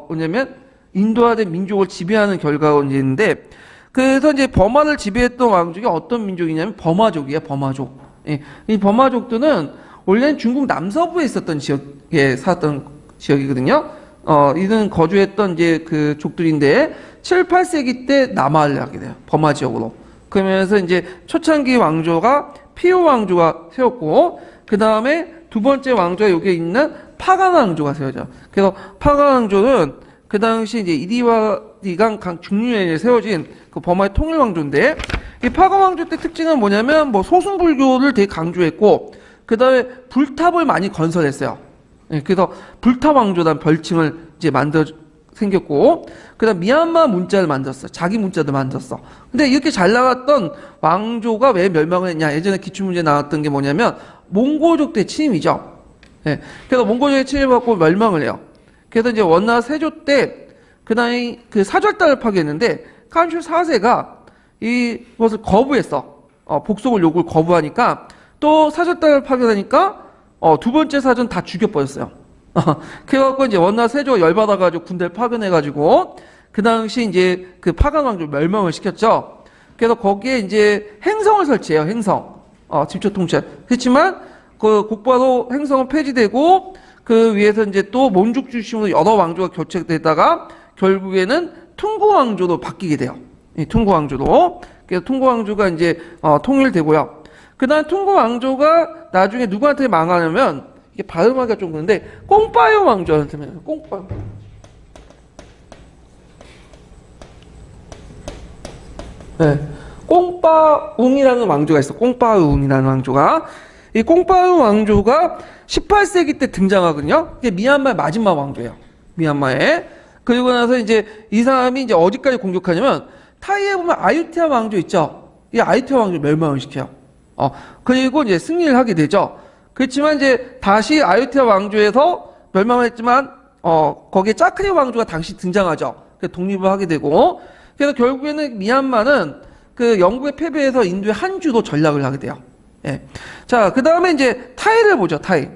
뭐냐면 인도화된 민족을 지배하는 결과인데, 그래서 이제 버마를 지배했던 왕족이 어떤 민족이냐면 버마족이에요, 버마족. 예. 이 버마족들은 원래는 중국 남서부에 있었던 지역에 살았던 지역이거든요. 이는 거주했던 이제 그 족들인데 7, 8세기 때 남하를 하게 돼요. 버마 지역으로. 그러면서 이제 초창기 왕조가 피오 왕조가 세웠고, 그 다음에 두 번째 왕조가 여기에 있는 파간 왕조가 세워져. 그래서 파간 왕조는 그 당시 이제 이리와디강 강 중류에 세워진 그 버마의 통일 왕조인데, 이 파간 왕조 때 특징은 뭐냐면 뭐 소승불교를 되게 강조했고, 그 다음에 불탑을 많이 건설했어요. 예, 그래서 불탑 왕조라는 별칭을 이제 생겼고, 그 다음 미얀마 문자를 만들었어. 자기 문자도 만들었어. 근데 이렇게 잘 나갔던 왕조가 왜 멸망을 했냐. 예전에 기출문제 나왔던 게 뭐냐면, 몽고족 때 침입이죠. 예, 그래서 몽고족에 침입받고 멸망을 해요. 그래서 이제 원나 세조 때, 그 다음에 그 사절단을 파괴했는데, 칸슈 4세가 이것을 거부했어. 복속을 요구를 거부하니까, 또 사절단을 파괴하니까, 두 번째 사전 다 죽여버렸어요. 그래갖고 이제 원나 세조가 열받아가지고 군대를 파견해가지고 그 당시 이제 그 파간 왕조 멸망을 시켰죠. 그래서 거기에 이제 행성을 설치해요. 행성. 집초 통치. 그렇지만 그 곧바로 행성은 폐지되고 그 위에서 이제 또 몬족 중심으로 여러 왕조가 교체되다가 결국에는 퉁구 왕조로 바뀌게 돼요. 이 퉁구 왕조로. 그래서 퉁구 왕조가 이제 통일되고요. 그다음 퉁구 왕조가 나중에 누구한테 망하냐면 이게 발음하기가 좀 그런데 꽁빠요 왕조한테 망해요. 꽁빠. 네, 꽁빠웅이라는 왕조가 있어. 꽁빠웅이라는 왕조가. 이 꽁빠웅 왕조가 18세기 때 등장하거든요. 이게 미얀마의 마지막 왕조예요. 미얀마에. 그리고 나서 이제 이 사람이 이제 어디까지 공격하냐면 타이에 보면 아유티아 왕조 있죠. 이 아유티아 왕조 멸망을 시켜요. 그리고 이제 승리를 하게 되죠. 그렇지만 이제 다시 아유티아 왕조에서 멸망을 했지만 거기에 짜크리 왕조가 당시 등장하죠. 그래서 독립을 하게 되고, 그래서 결국에는 미얀마는 그 영국의 패배해서 인도의 한 주로 전락을 하게 돼요. 예. 자, 그 다음에 이제 타이를 보죠. 타이.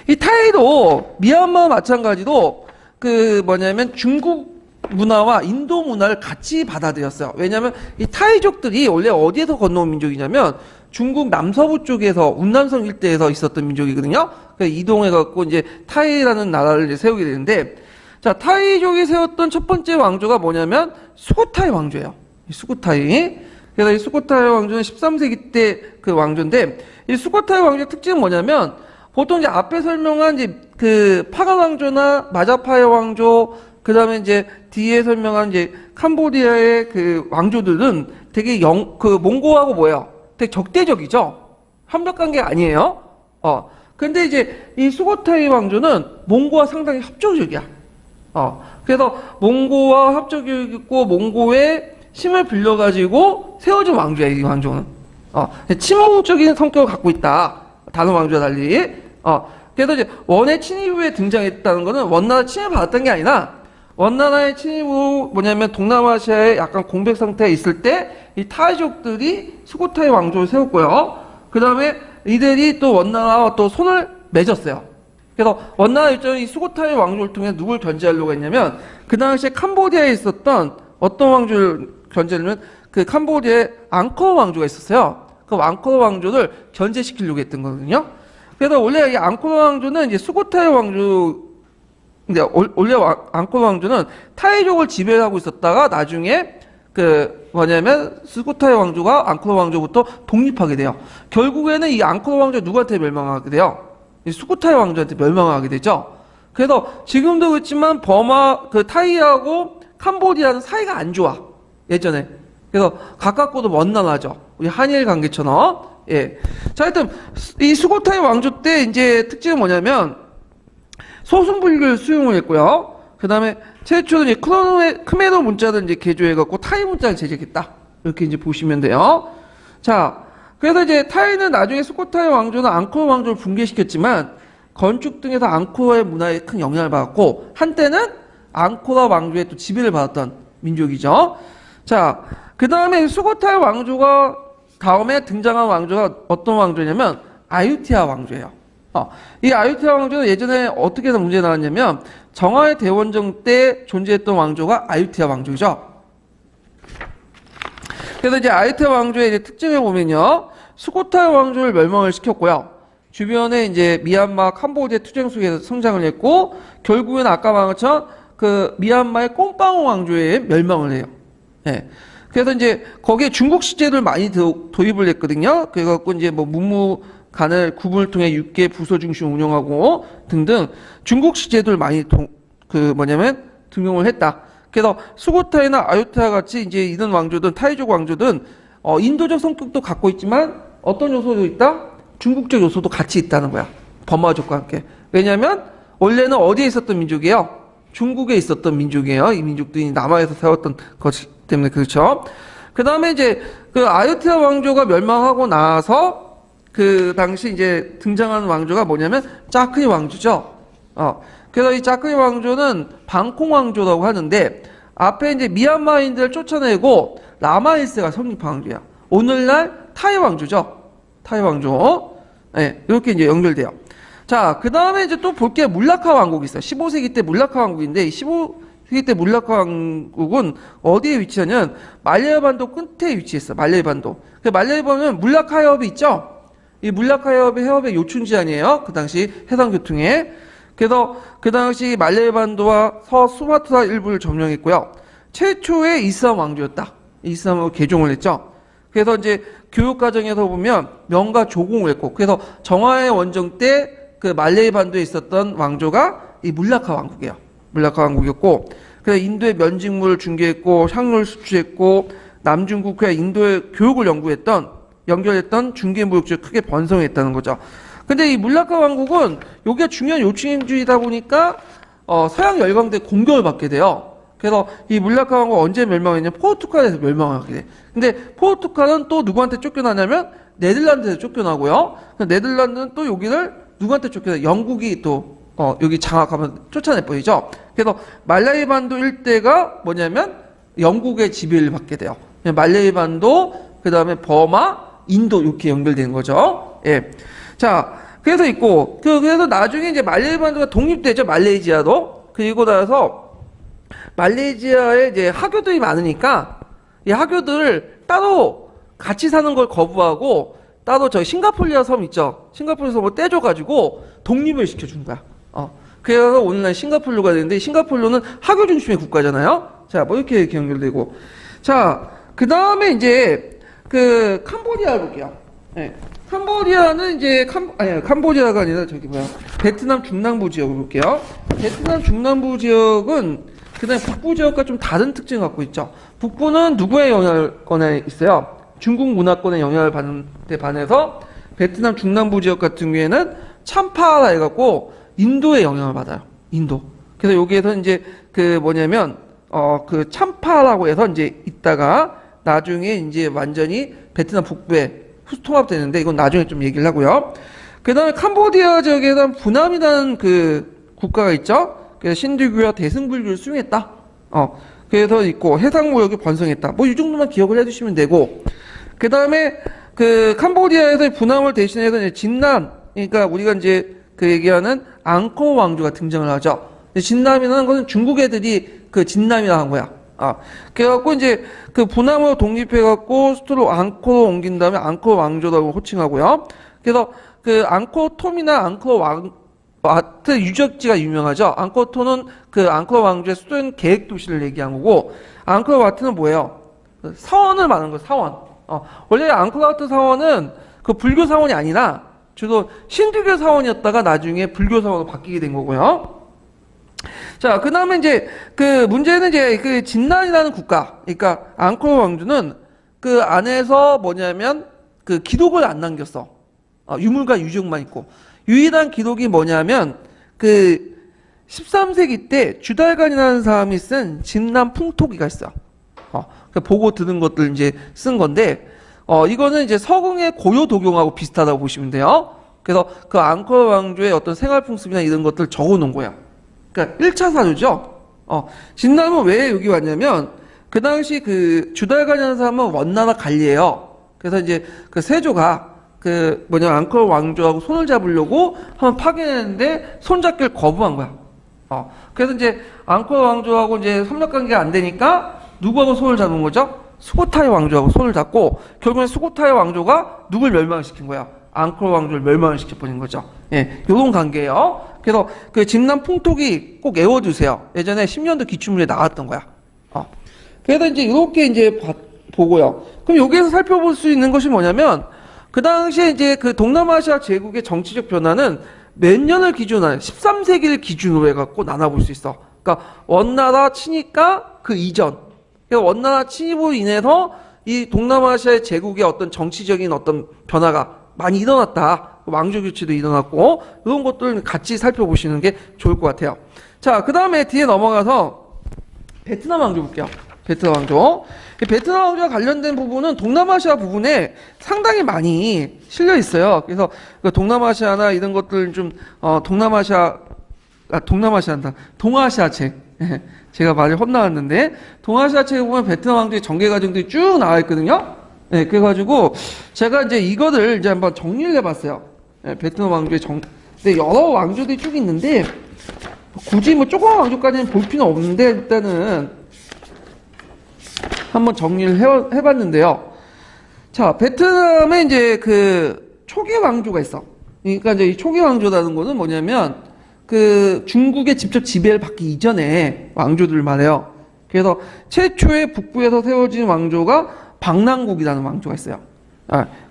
이 타이도 미얀마와 마찬가지로 그 뭐냐면 중국 문화와 인도 문화를 같이 받아들였어요. 왜냐하면 이 타이족들이 원래 어디에서 건너온 민족이냐면 중국 남서부 쪽에서 운남성 일대에서 있었던 민족이거든요. 그래서 이동해갖고 이제 타이라는 나라를 이제 세우게 되는데, 자, 타이족이 세웠던 첫 번째 왕조가 뭐냐면 수고타이 왕조예요. 수고타이. 그래서 이 수고타이 왕조는 13세기 때 그 왕조인데, 이 수고타이 왕조의 특징은 뭐냐면 보통 이제 앞에 설명한 이제 그 파가 왕조나 마자파의 왕조, 그 다음에 이제 뒤에 설명한 이제 캄보디아의 그 왕조들은 되게 그 몽고하고 뭐예요? 되게 적대적이죠? 협력한 게 아니에요? 근데 이제 이 수고타이 왕조는 몽고와 상당히 협조적이야. 그래서 몽고와 협조적이고 몽고의 힘을 빌려가지고 세워진 왕조야, 이 왕조는. 침묵적인 성격을 갖고 있다. 다른 왕조와 달리. 그래서 이제 원의 침입 후에 등장했다는 거는 원나라 침입을 받았던 게 아니라 원나라의 침입 후 뭐냐면 동남아시아에 약간 공백 상태에 있을 때 이 타이족들이 수고타이 왕조를 세웠고요. 그 다음에 이들이 또 원나라와 또 손을 맺었어요. 그래서 원나라 입장은 이 수고타이 왕조를 통해 누굴 견제하려고 했냐면 그 당시에 캄보디아에 있었던 어떤 왕조를 견제하려면 그 캄보디아에 앙코어 왕조가 있었어요. 그 앙코어 왕조를 견제시키려고 했던 거거든요. 그래서 원래 이 앙코어 왕조는 이제 수고타이 왕조, 근데 원래 앙코어 왕조는 타이족을 지배하고 있었다가 나중에 그 뭐냐면 수고타이 왕조가 앙코어 왕조부터 독립하게 돼요. 결국에는 이 앙코어 왕조 누구한테 멸망하게 돼요? 이 수고타이 왕조한테 멸망하게 되죠. 그래서 지금도 그렇지만 버마 그 타이하고 캄보디아는 사이가 안 좋아. 예전에. 그래서 가깝고도 먼 나라죠. 우리 한일 관계처럼. 예. 자, 하여튼 이 수고타이 왕조 때 이제 특징은 뭐냐면 소승불교를 수용을 했고요. 그 다음에 최초로 이제 크메르 문자를 이제 개조해갖고 타이 문자를 제작했다. 이렇게 이제 보시면 돼요. 자, 그래서 이제 타이는 나중에 수코타이 왕조는 앙코어 왕조를 붕괴시켰지만 건축 등에서 앙코어의 문화에 큰 영향을 받았고 한때는 앙코어 왕조의 또 지배를 받았던 민족이죠. 자, 그 다음에 수코타이 왕조가 다음에 등장한 왕조가 어떤 왕조냐면 아유티아 왕조예요. 이 아유티아 왕조는 예전에 어떻게 해서 문제 나왔냐면 정화의 대원정 때 존재했던 왕조가 아유티아 왕조죠. 그래서 이제 아유티아 왕조의 이제 특징을 보면요, 수코타이 왕조를 멸망을 시켰고요. 주변에 이제 미얀마, 캄보디아 투쟁 속에서 성장을 했고, 결국에는 아까 말한 것처럼 그 미얀마의 꼼빵 왕조에 멸망을 해요. 예. 그래서 이제 거기에 중국식 제도를 많이 도입을 했거든요. 그래갖고 이제 뭐 문무 간을 구분을 통해 6개 부서 중심 운영하고 등등 중국식 제도를 많이 등용을 했다. 그래서 수고타이나 아유타야 같이 이제 이런 왕조든 타이족 왕조든 인도적 성격도 갖고 있지만 어떤 요소도 있다? 중국적 요소도 같이 있다는 거야. 버마족과 함께. 왜냐하면 원래는 어디에 있었던 민족이에요? 중국에 있었던 민족이에요. 이 민족들이 남아에서 세웠던 것이기 때문에 그렇죠. 그 다음에 이제 그 아유타야 왕조가 멸망하고 나서 그 당시 이제 등장하는 왕조가 뭐냐면 짜크리 왕조죠. 그래서 이 짜크리 왕조는 방콩 왕조라고 하는데 앞에 이제 미얀마인들을 쫓아내고 라마 1세가 성립한 왕조야. 오늘날 타이 왕조죠. 타이 왕조. 네, 이렇게 이제 연결돼요. 자, 그 다음에 이제 또 볼 게 물라카 왕국이 있어요. 15세기 때 물라카 왕국인데 15세기 때 물라카 왕국은 어디에 위치하냐면 말레이 반도 끝에 위치했어. 말레이 반도. 그 말레이 반도는 물라카 해협이 있죠. 이 물라카 해협의 요충 지역이에요. 그 당시 해상 교통에. 그래서 그 당시 말레이 반도와 서수마트라 일부를 점령했고요. 최초의 이슬람 왕조였다. 이슬람으로 개종을 했죠. 그래서 이제 교육 과정에서 보면 명가 조공을 했고, 그래서 정화의 원정 때 그 말레이 반도에 있었던 왕조가 이 물라카 왕국이에요. 물라카 왕국이었고, 그래서 인도의 면직물을 중개했고, 향료를 수출했고, 남중국해와 인도의 교육을 연결했던 중개무역지가 크게 번성했다는 거죠. 근데 이 물라카 왕국은 여기가 중요한 요충지이다 보니까 서양 열강대 공격을 받게 돼요. 그래서 이 물라카 왕국 언제 멸망했냐면 포르투갈에서 멸망하게 돼. 근데 포르투갈은 또 누구한테 쫓겨나냐면 네덜란드에서 쫓겨나고요. 네덜란드는 또 여기를 누구한테 쫓겨나? 영국이 또 여기 장악하면 쫓아내버리죠. 그래서 말레이 반도 일대가 뭐냐면 영국의 지배를 받게 돼요. 말레이 반도, 그 다음에 버마, 인도 이렇게 연결되는 거죠. 예. 자, 그래서 있고, 그래서 나중에 이제 말레이 반도가 독립되죠. 말레이시아도. 그리고 나서 말레이시아에 이제 하교들이 많으니까 이 하교들을 따로 같이 사는 걸 거부하고 따로 저희 싱가폴리아 섬 있죠. 싱가폴리아 섬을 떼줘가지고 독립을 시켜준 거야. 그래서 오늘날 싱가폴로가 되는데 싱가폴로는 하교 중심의 국가잖아요. 자, 뭐 이렇게 연결되고. 자, 그 다음에 이제 그 캄보디아를 볼게요. 네. 캄보디아는 이제 캄보디아가 아니라 베트남 중남부 지역을 볼게요. 베트남 중남부 지역은 그다음에 북부 지역과 좀 다른 특징을 갖고 있죠. 북부는 누구의 영향권에 있어요? 중국 문화권의 영향을 받는 데 반해서 베트남 중남부 지역 같은 경우에는 참파라 해갖고 인도의 영향을 받아요. 인도. 그래서 여기에서 이제 그 뭐냐면 그 참파라고 해서 이제 있다가 나중에 이제 완전히 베트남 북부에 통합되는데 이건 나중에 좀 얘기를 하고요. 그 다음에 캄보디아 지역에서 부남이라는 그 국가가 있죠. 그래서 신두교와 대승불교를 수용했다. 그래서 있고 해상무역이 번성했다. 뭐 이 정도만 기억을 해두시면 되고. 그 다음에 그 캄보디아에서 분함을 대신해서 이제 진남, 그러니까 우리가 이제 그 얘기하는 앙코어 왕조가 등장을 하죠. 진남이라는 것은 중국 애들이 그 진남이라 한 거야. 그래갖고 이제 그 분함으로 독립해갖고 수도로 앙코어로 옮긴 다음에 앙코어 왕조라고 호칭하고요. 그래서 그 앙코어 톰이나 앙코어 와트 유적지가 유명하죠. 앙코어 톰은 그 앙코어 왕조의 수도인 계획 도시를 얘기한 거고, 앙코어 와트는 뭐예요? 사원을 말하는 거예요. 사원. 원래 앙코어 와트 사원은 그 불교 사원이 아니라 주로 신두교 사원이었다가 나중에 불교 사원으로 바뀌게 된 거고요. 자, 그 다음에 이제 그 문제는 이제 그 진난이라는 국가, 그러니까 앙코어 왕조는 그 안에서 뭐냐면 그 기록을 안 남겼어. 유물과 유적만 있고. 유일한 기록이 뭐냐면 그 13세기 때 주달간이라는 사람이 쓴 진난 풍토기가 있어. 보고 들은 것들 이제 쓴 건데, 이거는 이제 서궁의 고요 도경하고 비슷하다고 보시면 돼요. 그래서 그 앙코어 왕조의 어떤 생활 풍습이나 이런 것들 적어 놓은 거야. 그러니까 1차 사료죠. 진남은 왜 여기 왔냐면 그 당시 그 주달간이라는 사람은 원나라 관리예요. 그래서 이제 그 세조가 그 앙코어 왕조하고 손을 잡으려고 한번 파견했는데 손잡기를 거부한 거야. 그래서 이제 앙코어 왕조하고 이제 협력 관계가 안 되니까 누구하고 손을 잡은 거죠? 수고타이 왕조하고 손을 잡고 결국엔 수고타이 왕조가 누굴 멸망시킨 거야? 앙코르 왕조를 멸망을 시켜버린 거죠. 예, 요런 관계예요. 그래서 그 진남 풍토기 꼭 외워두세요. 예전에 10년도 기출문제 나왔던 거야. 그래서 이제 이렇게 이제 보고요. 그럼 여기에서 살펴볼 수 있는 것이 뭐냐면 그 당시에 이제 그 동남아시아 제국의 정치적 변화는 몇 년을 기준으로 13세기를 기준으로 해갖고 나눠볼 수 있어. 그러니까 원나라 치니까 그 이전. 그래서 원나라 침입으로 인해서 이 동남아시아의 제국의 어떤 정치적인 어떤 변화가 많이 일어났다. 왕조 교체도 일어났고 이런 것들을 같이 살펴보시는 게 좋을 것 같아요. 자, 그 다음에 뒤에 넘어가서 베트남 왕조 볼게요. 베트남 왕조. 베트남 왕조와 관련된 부분은 동남아시아 부분에 상당히 많이 실려 있어요. 그래서 그 동남아시아나 이런 것들 좀 동아시아 책. 제가 말이 헛나왔는데 동아시아 책에 보면 베트남 왕조의 전개 과정들이 쭉 나와 있거든요. 네, 그래가지고 제가 이제 이거를 이제 한번 정리를 해봤어요. 네, 베트남 왕조의 근데 여러 왕조들이 쭉 있는데 굳이 뭐 조그만 왕조까지는 볼 필요는 없는데 일단은 한번 정리를 해봤는데요. 자, 베트남에 이제 그 초기 왕조가 있어. 그러니까 이제 이 초기 왕조라는 거는 뭐냐면 그 중국의 직접 지배를 받기 이전에 왕조들을 말해요. 그래서 최초의 북부에서 세워진 왕조가 방랑국이라는 왕조가 있어요.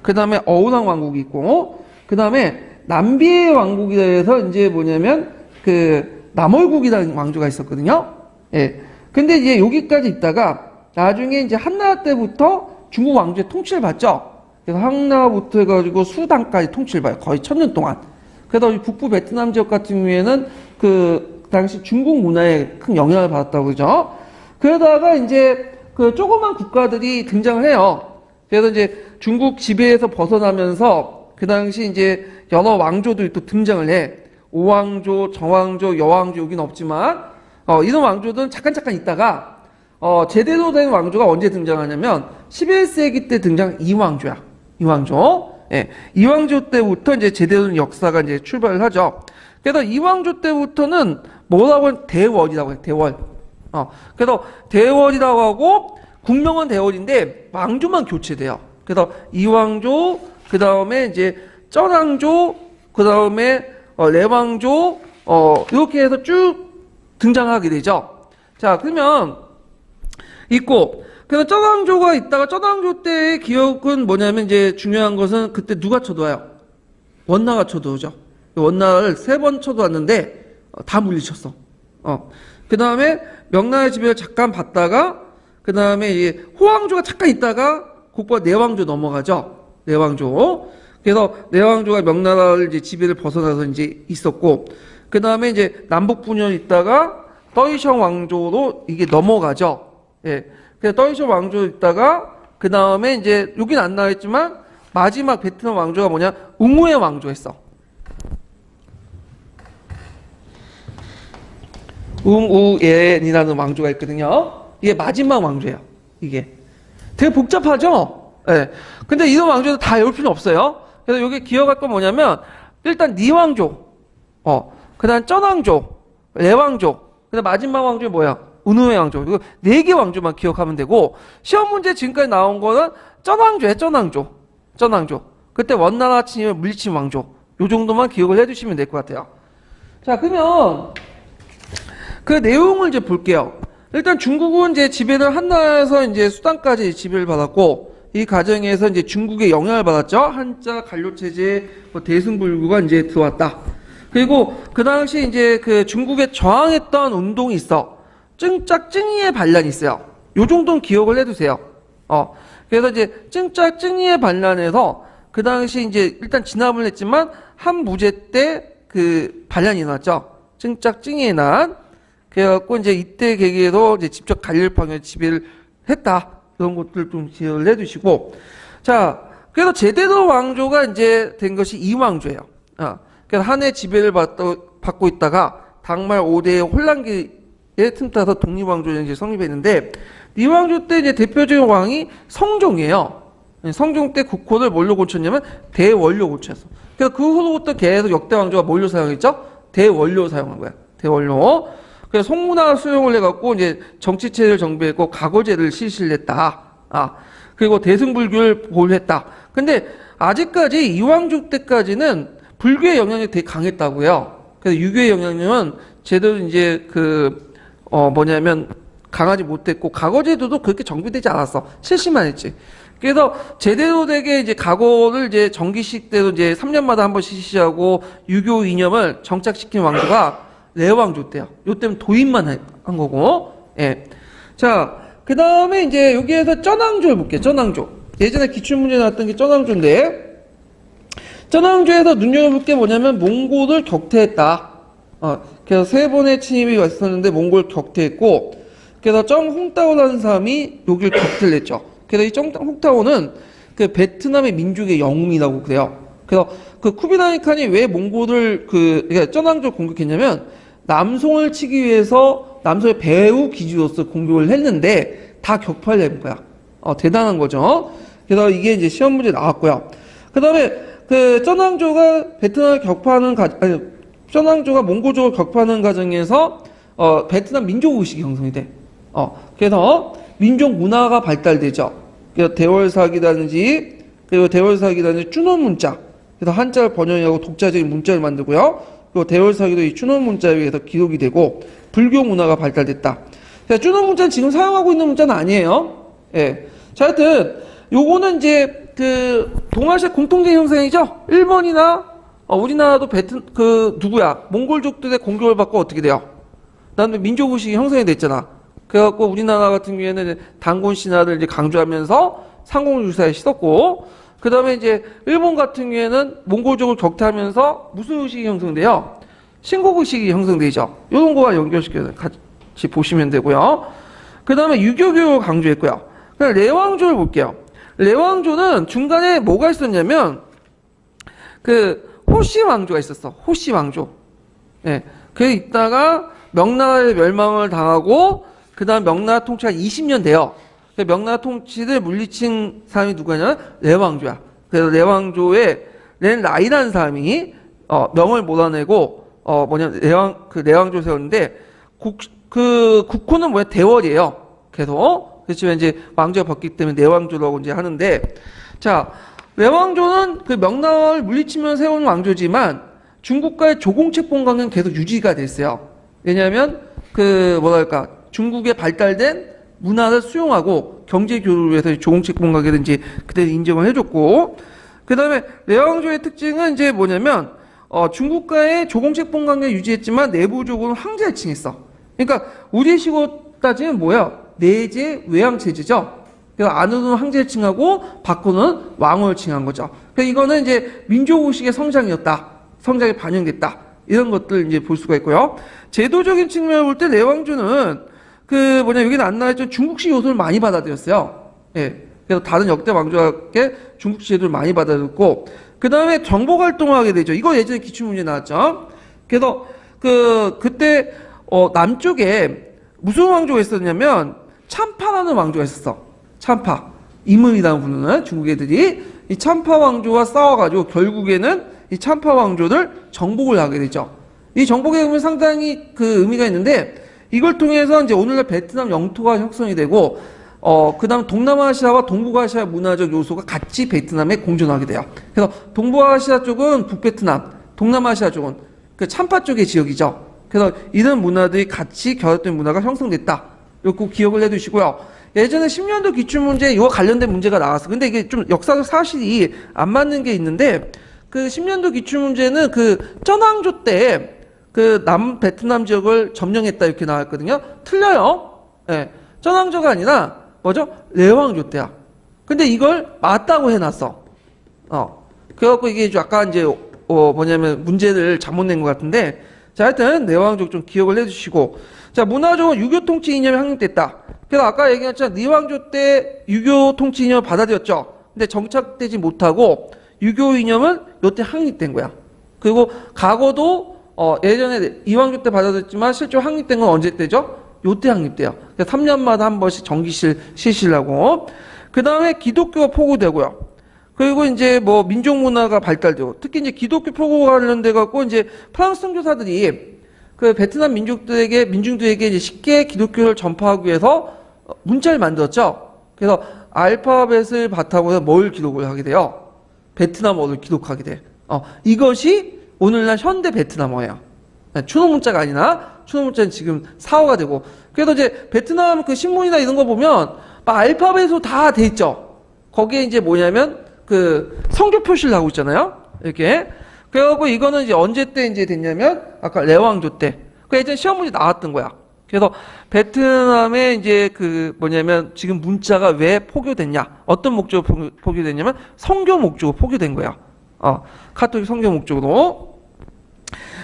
그 다음에 어우랑 왕국이 있고, 그 다음에 남비의 왕국에 대해서 이제 뭐냐면 그 남월국이라는 왕조가 있었거든요. 예. 근데 이제 여기까지 있다가 나중에 이제 한나라 때부터 중국 왕조의 통치를 받죠. 그래서 한나라부터 해가지고 수당까지 통치를 받아요. 거의 1000년 동안. 그래서 북부 베트남 지역 같은 경우에는 그 당시 중국 문화에 큰 영향을 받았다고 그러죠. 그러다가 이제 그 조그만 국가들이 등장을 해요. 그래서 이제 중국 지배에서 벗어나면서 그 당시 이제 여러 왕조들이 또 등장을 해. 오왕조, 정왕조, 여왕조 여기는 없지만 이런 왕조들은 잠깐 있다가 제대로 된 왕조가 언제 등장하냐면 11세기 때 등장 이왕조야. 이왕조. 예, 이왕조 때부터 이제 제대로 된 역사가 이제 출발을 하죠. 그래서 이왕조 때부터는 뭐라고 하면 대월이라고 해요. 대월. 그래서 대월이라고 하고 국명은 대월인데 왕조만 교체돼요. 그래서 이왕조, 그 다음에 이제 쩌랑조, 그 다음에 레왕조, 이렇게 해서 쭉 등장하게 되죠. 자, 그러면 있고, 그래서 쩌랑조가 있다가 쩌랑조 때의 기억은 뭐냐면 이제 중요한 것은 그때 누가 쳐도와요? 원나가 쳐도오죠. 원나를 3번 쳐도왔는데 다 물리쳤어. 그 다음에 명나라의 지배를 잠깐 받다가 그 다음에 이제 호왕조가 잠깐 있다가 곧바로 내왕조 넘어가죠. 내왕조. 그래서 내왕조가 명나라를 이제 지배를 벗어나서 이제 있었고 그 다음에 이제 남북 분열이 있다가 떠이성 왕조로 이게 넘어가죠. 예. 그래서 떠이성 왕조 있다가 그 다음에 이제 여긴 안 나와있지만 마지막 베트남 왕조가 뭐냐? 웅우의 왕조였어. 웅우옌이라는 왕조가 있거든요. 이게 마지막 왕조예요. 이게 되게 복잡하죠. 예. 근데 이런 왕조도 다 외울 필요는 없어요. 그래서 여기 기억할 건 뭐냐면 일단 니왕조, 그다음 쩌왕조, 레왕조, 그다음 마지막 왕조 뭐야? 운우의 왕조. 이거 4개 왕조만 기억하면 되고 시험 문제 지금까지 나온 거는 쩌왕조예요. 쩌왕조. 그때 원나라 침입을 물리친 왕조. 요 정도만 기억을 해두시면 될 것 같아요. 자, 그러면 그 내용을 이제 볼게요. 일단 중국은 이제 지배를 한나라에서 이제 수단까지 지배를 받았고 이 과정에서 이제 중국의 영향을 받았죠. 한자 관료체제, 대승불교가 이제 들어왔다. 그리고 그 당시 이제 그 중국에 저항했던 운동이 있어. 증짝증이의 반란이 있어요. 요 정도는 기억을 해두세요. 그래서 이제 증짝증이의 반란에서 그 당시 이제 일단 진압을 했지만 한무제 때 그 반란이 일어났죠. 증짝증이의 난. 그래갖고 이제 이때 계기에도 이제 직접 갈릴팡을 지배를 했다. 그런 것들 좀 기억을 해두시고. 자, 그래서 제대로 왕조가 이제 된 것이 이왕조예요. 그래서 한해 지배를 받고 있다가 당말 5대의 혼란기에 틈타서 독립왕조가 이제 성립했는데, 이왕조 때 이제 대표적인 왕이 성종이에요. 성종 때 국호를 뭘로 고쳤냐면 대원료 고쳤어. 그래서 그 후로부터 계속 역대 왕조가 뭘로 사용했죠? 대원료 사용한 거야. 대원료. 그래서 송문화를 수용을 해갖고 이제 정치체를 정비했고 과거제를 실시를 했다. 그리고 대승불교를 보류했다. 근데 아직까지 이왕족 때까지는 불교의 영향력이 되게 강했다고 해요. 그래서 유교의 영향력은 제대로 이제 뭐냐면 강하지 못했고, 과거 제도도 그렇게 정비되지 않았어. 실시만 했지. 그래서 제대로 되게 이제 과거를 이제 정기식 때도 이제 3년마다 한 번씩 실시하고 유교 이념을 정착시킨 왕조가 레왕조 때야. 요 때는 도입만 한 거고. 예. 자, 그 다음에 이제 여기에서 쩐왕조를 볼게요. 쩐왕조. 예전에 기출문제 나왔던 게 쩐왕조인데, 쩐왕조에서 눈여겨볼 게 뭐냐면 몽골을 격퇴했다. 그래서 3번의 침입이 왔었는데 몽골 격퇴했고, 그래서 쩡홍따오라는 사람이 여기를 격퇴를 했죠. 그래서 이 쩡홍따오는 그 베트남의 민족의 영웅이라고 그래요. 그래서 그 쿠빌라이 칸이 왜 몽골을 그러니까 쩐왕조를 공격했냐면, 남송을 치기 위해서 남송의 배후 기지로서 공격을 했는데 다 격파를 한 거야. 대단한 거죠. 그래서 이게 이제 시험 문제 나왔고요. 그 다음에 그 쩐왕조가 베트남을 격파하는 쩐왕조가 몽골족을 격파하는 과정에서 베트남 민족 의식이 형성이 돼. 그래서 민족 문화가 발달되죠. 그래서 대월사기라든지 그리고 대월사기라든지 쭈노 문자. 그래서 한자를 번역하고 독자적인 문자를 만들고요. 그리고 대월사기도 이 쭈노 문자에 의해서 기록이 되고 불교 문화가 발달됐다. 쭈노 문자는 지금 사용하고 있는 문자는 아니에요. 예. 자, 하여튼 요거는 이제 그 동아시아 공통된 형상이죠. 일본이나 우리나라도 누구야? 몽골족들의 공격을 받고 어떻게 돼요? 나는 민족 의식이 형성이 됐잖아. 그래갖고 우리나라 같은 경우에는 단군 신화를 이제 강조하면서 상공유사에 씻었고, 그 다음에 이제 일본 같은 경우에는 몽골족을 격퇴하면서 무슨 의식이 형성돼요? 신국 의식이 형성되죠. 이런 거와 연결시켜서 같이 보시면 되고요. 그 다음에 유교 교육을 강조했고요. 그다음 레왕조를 볼게요. 레왕조는 중간에 뭐가 있었냐면 그 호시 왕조가 있었어. 호시 왕조. 예. 그 있다가 명나라의 멸망을 당하고 그 다음 명나라 통치가 20년 돼요. 명나라 통치를 물리친 사람이 누구냐면 레왕조야. 그래서 레왕조의 렌라이라는 사람이 명을 몰아내고 레왕조 세웠는데 국호는 뭐야? 대월이에요. 그렇지만 이제 왕조가 바뀌기 때문에 내왕조라고 이제 하는데, 자, 내왕조는 그 명나라를 물리치면 세운 왕조지만 중국과의 조공채권 관계는 계속 유지가 됐어요. 왜냐하면 중국의 발달된 문화를 수용하고 경제 교류를 위해서 조공채권 관계를 이제 그때 인정을 해줬고, 그 다음에 내왕조의 특징은 이제 뭐냐면 중국과의 조공채권 관계 유지했지만 내부적으로 황제를 칭했어. 그러니까 우리식으로 따지면 뭐야? 내제 외왕체제죠. 그래서 안으로는 황제를 칭하고 밖으로는 왕을 칭한 거죠. 그래서 이거는 이제 민족의식의 성장이었다. 성장이 반영됐다. 이런 것들 이제 볼 수가 있고요. 제도적인 측면을 볼 때 내왕조는 여기는 안 나와있지만 중국식 요소를 많이 받아들였어요. 예. 그래서 다른 역대 왕조와 함께 중국식 제도를 많이 받아들였고, 그 다음에 정복 활동을 하게 되죠. 이거 예전에 기출문제 나왔죠. 그래서 그때 남쪽에 무슨 왕조가 있었냐면 참파라는 왕조가 있었어. 참파. 임금이라고 부르는 중국 애들이 이 참파 왕조와 싸워가지고 결국에는 이 참파 왕조를 정복을 하게 되죠. 이 정복의 의미는 상당히 그 의미가 있는데, 이걸 통해서 이제 오늘날 베트남 영토가 형성이 되고, 그 다음 동남아시아와 동북아시아 문화적 요소가 같이 베트남에 공존하게 돼요. 그래서 동북아시아 쪽은 북베트남, 동남아시아 쪽은 그 참파 쪽의 지역이죠. 그래서 이런 문화들이 같이 결합된 문화가 형성됐다. 이거 기억을 해두시고요. 예전에 10년도 기출문제에 이거 관련된 문제가 나왔어. 근데 이게 좀 역사적 사실이 안 맞는 게 있는데, 그 10년도 기출문제는 그 쩐왕조 때 그 남베트남 지역을 점령했다 이렇게 나왔거든요. 틀려요. 예. 쩐왕조가 아니라 뭐죠? 레왕조 때야. 근데 이걸 맞다고 해놨어. 그래갖고 이게 약간 이제 문제를 잘못 낸 것 같은데, 자, 하여튼 내왕족 좀 기억을 해주시고, 자, 문화적으로 유교 통치 이념이 확립됐다. 그래서 아까 얘기했잖아. 리왕조 때 유교 통치 이념을 받아들였죠. 근데 정착되지 못하고 유교 이념은 요때 확립된 거야. 그리고 과거도 예전에 이왕조 때 받아들였지만 실제로 확립된 건 언제 때죠? 요때 확립돼요. 3년마다 한 번씩 정기실 실시라고. 그 다음에 기독교가 포고되고요. 그리고 이제 민족 문화가 발달되고, 특히 이제 기독교 포고가 관련돼 갖고 이제 프랑스 선교사들이 그 베트남 민중들에게 이제 쉽게 기독교를 전파하기 위해서 문자를 만들었죠. 그래서 알파벳을 바탕으로 해서 뭘 기록을 하게 돼요? 베트남어를 기록하게 돼. 이것이 오늘날 현대 베트남어예요. 추노 문자가 아니라 추노 문자는 지금 사어가 되고. 그래서 이제 베트남 그 신문이나 이런 거 보면 막 알파벳으로 다 돼 있죠. 거기에 이제 뭐냐면 그 성교 표시를 하고 있잖아요. 이렇게. 그래갖고 이거는 이제 언제 때 이제 됐냐면 아까 레왕조 때. 그 예전 시험 문제 나왔던 거야. 그래서 베트남에 이제 그 뭐냐면 지금 문자가 왜 포교됐냐? 어떤 목적으로 포교됐냐면 성교 목적으로 포교된 거야. 카톨릭 성교 목적으로.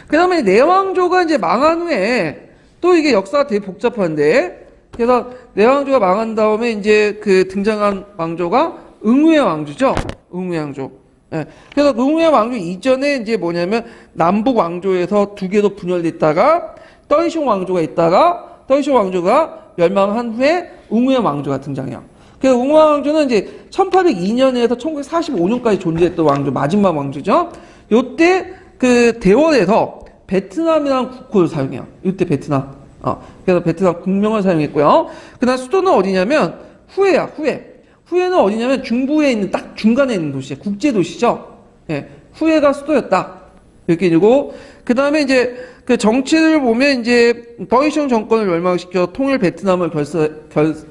그 다음에 내왕조가 이제 망한 후에 또 이게 역사가 되게 복잡한데, 그래서 내왕조가 망한 다음에 이제 그 등장한 왕조가 응우의 왕조죠. 응우의 왕조. 예. 그래서 응우의 왕조 이전에 이제 뭐냐면 남북 왕조에서 두 개로 분열됐다가 떠이숑 왕조가 있다가 떠이숑 왕조가 멸망한 후에 응우의 왕조가 등장해요. 그래서 응우의 왕조는 이제 1802년에서 1945년까지 존재했던 왕조, 마지막 왕조죠. 요때 그 대원에서 베트남이라는 국호를 사용해요. 이때 베트남. 그래서 베트남 국명을 사용했고요. 그다음 수도는 어디냐면 후에야, 후에. 후에는 어디냐면 중부에 있는 딱 중간에 있는 도시예요. 국제 도시죠. 예. 후에가 수도였다. 이렇게 되고, 그다음에 이제 그 정치를 보면 이제 더이숑 정권을 멸망시켜 통일 베트남을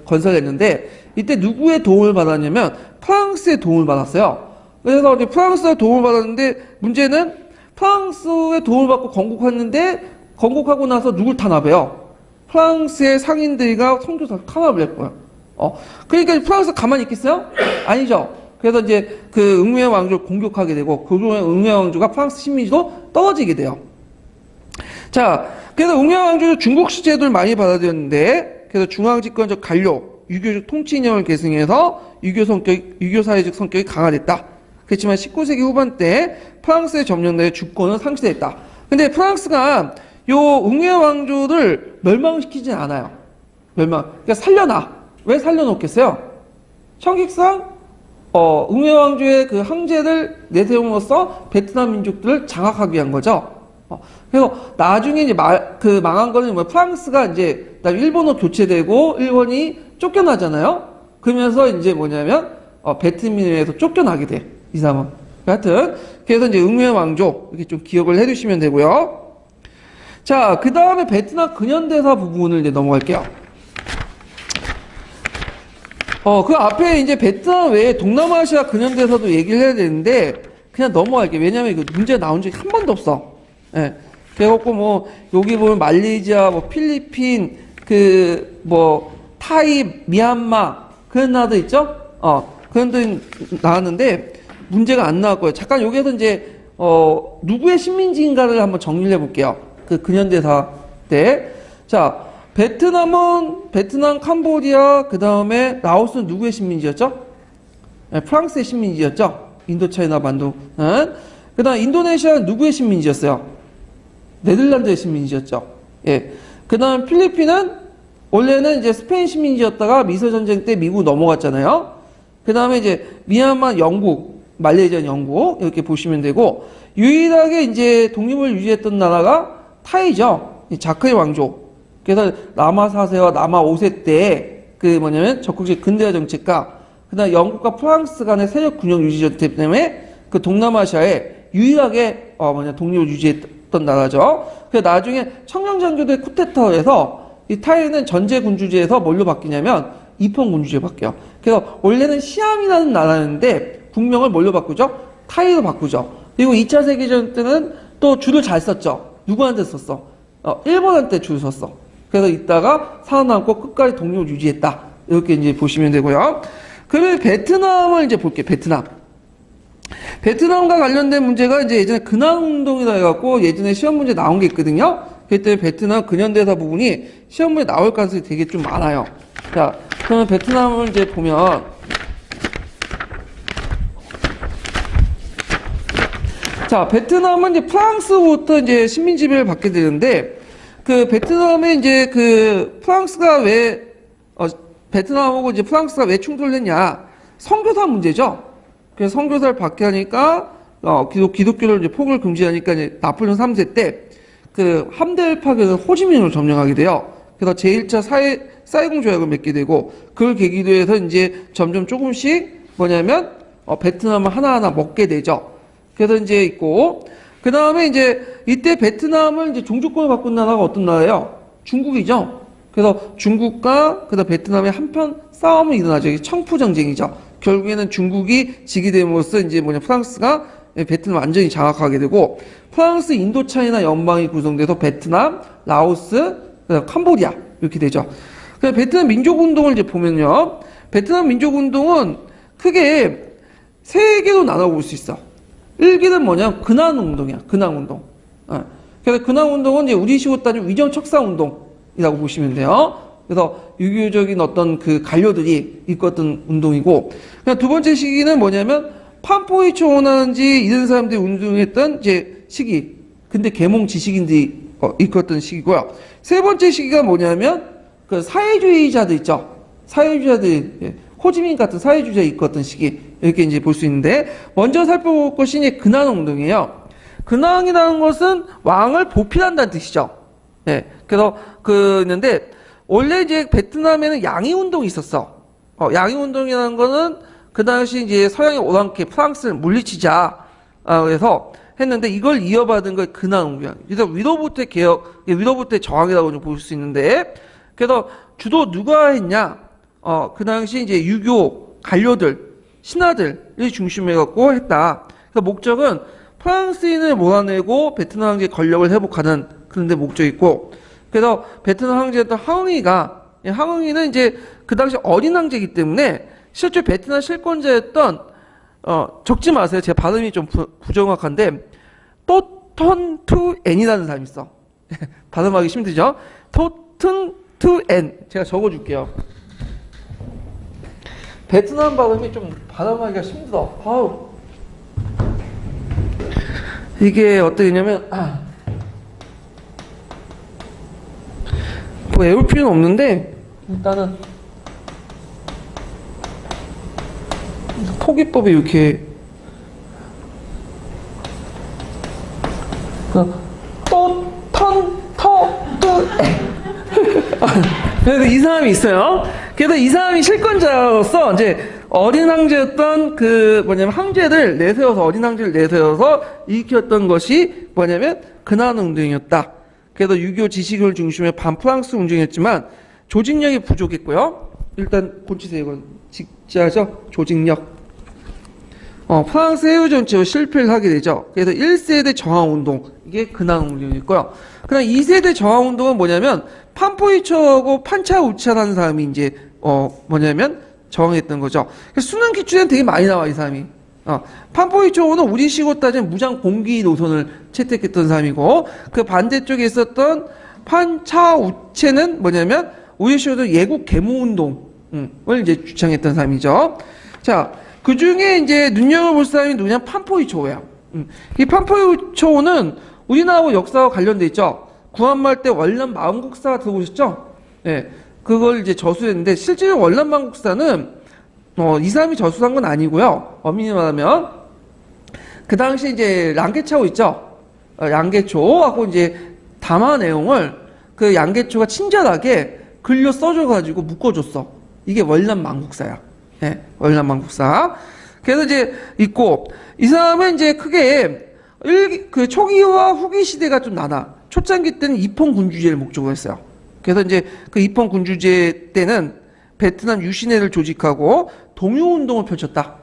건설했는데, 이때 누구의 도움을 받았냐면 프랑스의 도움을 받았어요. 그래서 이제 프랑스의 도움을 받았는데 문제는 프랑스의 도움을 받고 건국했는데 건국하고 나서 누굴 탄압해요? 프랑스의 상인들이가 선교사를 탄압을 했고요. 그러니까 프랑스가 가만히 있겠어요? 아니죠. 그래서 이제 그 응우의 왕조를 공격하게 되고, 그 응우의 왕조가 프랑스 식민지로 떨어지게 돼요. 자, 그래서 응우의 왕조는 중국식 제도를 많이 받아들였는데, 그래서 중앙집권적 관료, 유교적 통치 이념을 계승해서 유교 사회적 성격이 강화됐다. 그렇지만 19세기 후반 때 프랑스에 점령돼 주권을 상실했다. 근데 프랑스가 요 응우의 왕조를 멸망시키진 않아요. 그러니까 살려놔. 왜 살려놓겠어요? 형식상 응우의 왕조의 그 황제를 내세움으로써 베트남 민족들을 장악하기 위한 거죠. 그래서 나중에 이제 망한 거는 뭐 프랑스가 이제 일본으로 교체되고 일본이 쫓겨나잖아요. 그러면서 이제 뭐냐면 베트민에서 쫓겨나게 돼. 이 사람은. 하여튼 그래서 이제 응우의 왕조 이렇게 좀 기억을 해두시면 되고요. 자, 그 다음에 베트남 근현대사 부분을 이제 넘어갈게요. 그 앞에 이제 베트남 외에 동남아시아 근현대사도 얘기를 해야 되는데 그냥 넘어갈게요. 왜냐면 이거 문제 나온 적이 한 번도 없어. 예. 그래갖고 뭐 여기 보면 말레이시아, 뭐 필리핀, 그 뭐 타이, 미얀마 그런 나라도 있죠. 그런 데 나왔는데 문제가 안 나왔고요. 잠깐 여기에서 이제 누구의 식민지인가를 한번 정리를 해볼게요. 그 근현대사 때. 자, 베트남, 캄보디아, 그 다음에 라오스는 누구의 식민지였죠? 네, 프랑스의 식민지였죠. 인도차이나 반도는. 그 다음 인도네시아는 누구의 식민지였어요? 네덜란드의 식민지였죠. 예. 그 다음 필리핀은 원래는 이제 스페인 식민지였다가 미소전쟁 때 미국 넘어갔잖아요. 그 다음에 이제 미얀마 영국, 말레이시아 영국 이렇게 보시면 되고, 유일하게 이제 독립을 유지했던 나라가 타이죠. 자크의 왕조. 그래서 남아 4세와 남아 5세 때 그 뭐냐면 적극적 근대화 정책과 그다음 영국과 프랑스 간의 세력 균형 유지 때문에 그 동남아시아에 유일하게 독립을 유지했던 나라죠. 그래서 나중에 청년장교대 쿠데타에서 이 타이는 전제 군주제에서 뭘로 바뀌냐면 이폰 군주제로 바뀌어요. 그래서 원래는 시암이라는 나라였는데 국명을 뭘로 바꾸죠? 타이로 바꾸죠. 그리고 2차 세계대전 때는 또 줄을 잘 썼죠. 누구한테 썼어? 일본한테 줄을 썼어. 그래서 이따가 살아남고 끝까지 독립을 유지했다. 이렇게 이제 보시면 되고요. 그러면 베트남을 이제 볼게요. 베트남과 관련된 문제가 이제 예전에 근황운동이라 해갖고 예전에 시험 문제 나온 게 있거든요. 그때 때문에 베트남 근현대사 부분이 시험 문제 나올 가능성이 되게 좀 많아요. 자, 그러면 베트남을 이제 보면 자, 베트남은 이제 프랑스부터 이제 식민지배를 받게 되는데 그 베트남에 이제 그 프랑스가 왜 베트남하고 이제 프랑스가 왜 충돌했냐? 선교사 문제죠. 그래서 선교사를 받게 하니까 기독교를 이제 포교를 금지하니까 이제 나폴레옹 3세 때 그 함대를 파괴해서 호지민을 점령하게 돼요. 그래서 제1차 사이공 조약을 맺게 되고 그걸 계기로 해서 이제 점점 조금씩 뭐냐면 베트남을 하나하나 먹게 되죠. 그래서 이제 있고, 그 다음에 이제 이때 베트남을 이제 종주권을 바꾼 나라가 어떤 나라예요? 중국이죠. 그래서 중국과 그다음 베트남의 한편 싸움이 일어나죠. 이게 청푸 전쟁이죠. 결국에는 중국이 지게 됨으로써 이제 프랑스가 베트남 완전히 장악하게 되고, 프랑스 인도차이나 연방이 구성돼서 베트남, 라오스, 그다음 캄보디아 이렇게 되죠. 그래서 베트남 민족운동을 이제 보면요, 베트남 민족운동은 크게 세 개로 나눠볼 수 있어. 1개는 뭐냐? 근황운동이야. 근황운동. 그래서 근황운동은 이제 우리식으로 따지면 위정척사운동이라고 보시면 돼요. 그래서 유교적인 어떤 그 관료들이 이끌었던 운동이고, 그냥 두 번째 시기는 뭐냐면 판포이 초원하는지 이런 사람들이 운동했던 이제 시기. 근데 계몽 지식인들이 이끌었던 시기고요. 세 번째 시기가 뭐냐면 그 사회주의자들 있죠. 사회주의자들, 호지민 같은 사회주의자 이끌었던 시기. 이렇게 이제 볼 수 있는데, 먼저 살펴볼 것이 이제 근황운동이에요. 근황이라는 것은 왕을 보필한다는 뜻이죠. 네. 그래서 있는데, 원래 이제 베트남에는 양위운동이 있었어. 양위운동이라는 거는 그 당시 이제 서양의 오랑캐 프랑스를 물리치자. 그래서 했는데, 이걸 이어받은 게 근황운동이야. 그래서 위로부터의 개혁, 위로부터의 저항이라고 좀 볼 수 있는데, 그래서 주로 누가 했냐? 그 당시 이제 유교 관료들, 신하들이 중심해갖고 했다. 그래서 목적은 프랑스인을 몰아내고 베트남 황제의 권력을 회복하는 그런 데 목적이 있고, 그래서 베트남 황제였던 항응이는 이제 그 당시 어린 황제이기 때문에 실제 베트남 실권자였던, 적지 마세요. 제 발음이 좀 부정확한데, 토턴투엔이라는 사람이 있어. 발음하기 힘들죠? 토튼투엔. 제가 적어줄게요. 베트남 발음이 좀 발음하기가 힘들어. 이게 어떠냐면, 뭐 외울 필요는 없는데, 일단은, 포기법이 이렇게, 그래서 이 사람이 있어요. 그래서 이 사람이 실권자로서 이제 어린 황제였던 황제를 내세워서, 어린 황제를 내세워서 일으켰던 것이 뭐냐면 근황운동이었다. 그래서 유교 지식을 중심의 반프랑스 운동이었지만 조직력이 부족했고요. 일단 고치세요. 이건 직자죠. 조직력. 프랑스 해외 전체로 실패를 하게 되죠. 그래서 1세대 저항운동, 이게 근황운동이고요. 그다음 2세대 저항운동은 뭐냐면 판포이초하고 판차우차라는 사람이 이제 저항했던 거죠. 수능 기출에는 되게 많이 나와, 이 사람이. 판포이초는 우리식으로 따지면 무장 봉기 노선을 채택했던 사람이고, 그 반대쪽에 있었던 판차우체는 뭐냐면 우리식으로 예국 계몽운동을 이제 주창했던 사람이죠. 자, 그 중에 이제 눈여겨볼 사람이 누구냐? 판포이초예요. 이 판포이초는 우리나라와 역사와 관련돼 있죠. 구한말 때 월남 마음국사 들어보셨죠? 네, 그걸 이제 저술했는데, 실제로 월남 마음국사는 이 사람이 저술한 건 아니고요. 엄밀히 말하면 그 당시 이제 랑게차오 있죠. 양계초하고 이제 담화 내용을 그 양계초가 친절하게 글로 써줘가지고 묶어줬어. 이게 월남 마음국사야. 네, 월남 마음국사. 그래서 이제 있고, 이 사람은 이제 크게 그 초기와 후기 시대가 좀 나눠. 초창기 때는 이펑 군주제를 목적으로 했어요. 그래서 이제 그 이펑 군주제 때는 베트남 유신회를 조직하고 동요운동을 펼쳤다.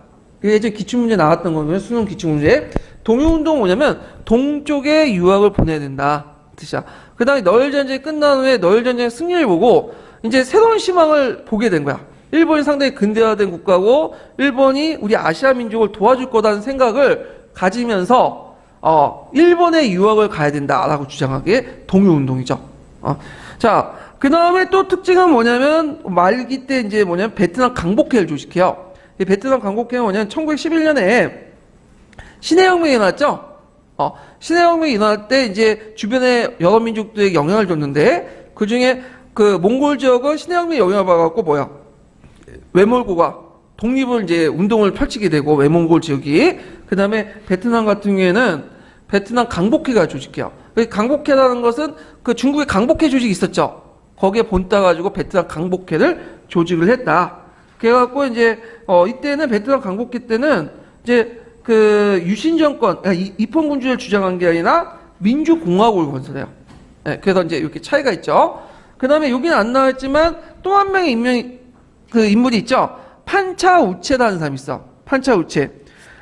예전에 기출문제 나왔던 거면 수능 기출문제. 동요운동은 뭐냐면 동쪽에 유학을 보내야 된다. 뜻이야. 그 다음에 너일전쟁이 끝난 후에 너일전쟁 승리를 보고 이제 새로운 희망을 보게 된 거야. 일본이 상당히 근대화된 국가고 일본이 우리 아시아 민족을 도와줄 거라는 생각을 가지면서 일본에 유학을 가야 된다라고 주장하게 동요운동이죠. 자, 그 다음에 또 특징은 뭐냐면 말기 때 이제 베트남 강복회를 조직해요. 이 베트남 강복회는 뭐냐면 1911년에 신해혁명이 일어났죠. 신해혁명이 일어날 때 이제 주변의 여러 민족들에게 영향을 줬는데, 그 중에 그 몽골 지역은 신해혁명에 영향을 받아갖고 외몰고가 독립을 이제 운동을 펼치게 되고, 외몽골 지역이. 그 다음에 베트남 같은 경우에는 베트남 강복회가 조직해요. 강복회라는 것은 그 중국의 강복회 조직이 있었죠. 거기에 본따 가지고 베트남 강복회를 조직을 했다. 그래갖고 이제 이때는 베트남 강복기 때는 이제 그 유신 정권, 입헌군주를 주장한 게 아니라 민주공화국을 건설해요. 네, 그래서 이제 이렇게 차이가 있죠. 그 다음에 여기는 안 나왔지만 또 한 명의 인물이 있죠. 판차우체라는 사람이 있어. 판차우체.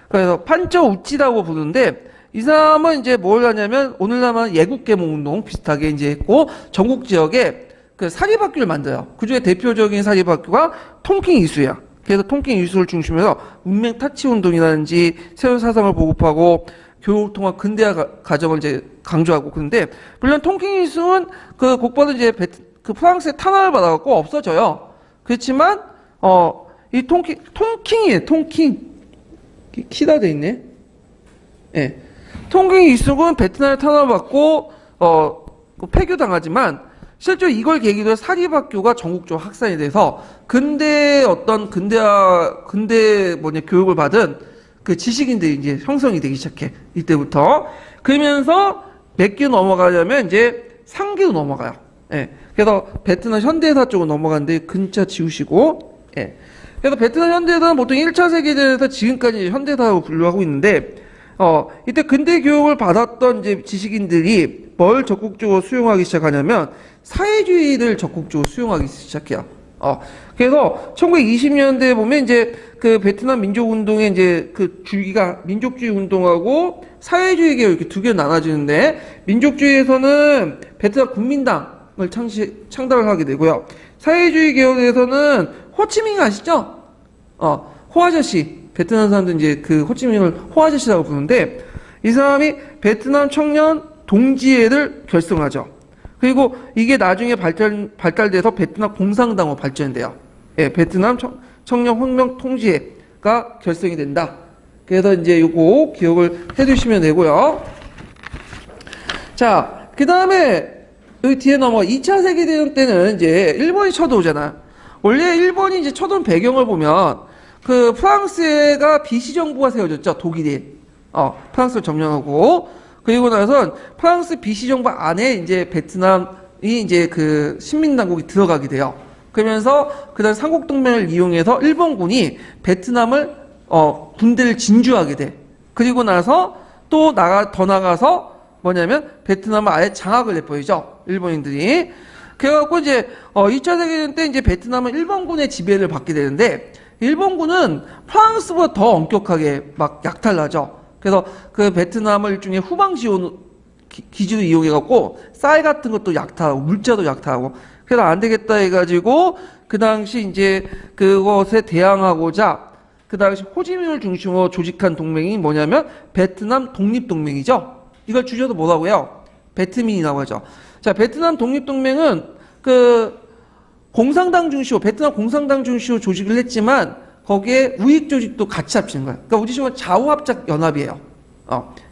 그래서 판처우치라고 부르는데 이 사람은 이제 뭘 하냐면 오늘날만 예국개몽운동 비슷하게 이제 했고 전국 지역에 그 사립학교를 만들어요. 그 중에 대표적인 사립학교가 통킹 이수야. 그래서 통킹 이수를 중심으로 문맹 타치 운동이라든지 새로운 사상을 보급하고 교육 통합 근대화 과정을 이제 강조하고 그런데 물론 통킹 이수는 그 곧바로 이제 그 프랑스의 탄압을 받아갖고 없어져요. 그렇지만 이 통킹이에요. 통킹 키다 돼 있네. 예. 통킹 이수는 베트남에 탄압받고 폐교당하지만 실제로 이걸 계기로 사립학교가 전국적으로 확산이 돼서 근대 교육을 받은 그 지식인들이 이제 형성이 되기 시작해. 이때부터. 그러면서 몇 기로 넘어가려면 이제 3기로 넘어가요. 예. 그래서 베트남 현대사 쪽으로 넘어가는데 근자 지우시고, 예. 그래서 베트남 현대사는 보통 1차 세계대전에서 지금까지 현대사라고 분류하고 있는데, 이때 근대 교육을 받았던 이제 지식인들이 뭘 적극적으로 수용하기 시작하냐면 사회주의를 적극적으로 수용하기 시작해요. 그래서 1920년대에 보면 이제 그 베트남 민족운동의 이제 그 줄기가 민족주의 운동하고 사회주의 계열 이렇게 두 개로 나눠지는데 민족주의에서는 베트남 국민당을 창달을 하게 되고요. 사회주의 계열에서는 호치민 아시죠? 호아저씨. 베트남 사람들은 이제 그 호치민을 호아저씨라고 부르는데 이 사람이 베트남 청년 동지회를 결성하죠. 그리고 이게 나중에 발달돼서 베트남 공산당으로 발전돼요. 예, 베트남 청년 혁명 통지회가 결성이 된다. 그래서 이제 요거 기억을 해두시면 되고요. 자, 그 다음에 여기 뒤에 넘어 2차 세계대전 때는 이제 일본이 쳐들어오잖아. 원래 일본이 이제 쳐들어온 배경을 보면 그 프랑스가 비시정부가 세워졌죠. 독일이. 프랑스를 점령하고. 그리고 나선 프랑스 비시정부 안에 이제 베트남이 이제 그 신민당국이 들어가게 돼요. 그러면서 그다음 삼국동맹을 이용해서 일본군이 베트남을 군대를 진주하게 돼. 그리고 나서 또 더 나가서 뭐냐면 베트남을 아예 장악을 해버리죠. 일본인들이. 그래갖고 이제 2차 세계대전 때 이제 베트남은 일본군의 지배를 받게 되는데 일본군은 프랑스보다 더 엄격하게 막 약탈하죠. 그래서 그 베트남을 일종의 후방 지원 기지로 이용해갖고 쌀 같은 것도 약탈하고 물자도 약탈하고 그래서 안 되겠다 해가지고 그 당시 이제 그것에 대항하고자 그 당시 호지민을 중심으로 조직한 동맹이 뭐냐면 베트남 독립동맹이죠. 이걸 줄여서 뭐라고요? 베트민이라고 하죠. 자, 베트남 독립동맹은 그 공산당 중시로 베트남 공산당 중시로 조직을 했지만 거기에 우익 조직도 같이 합치는 거예요. 그러니까 우리 식으로 좌우합작 연합이에요.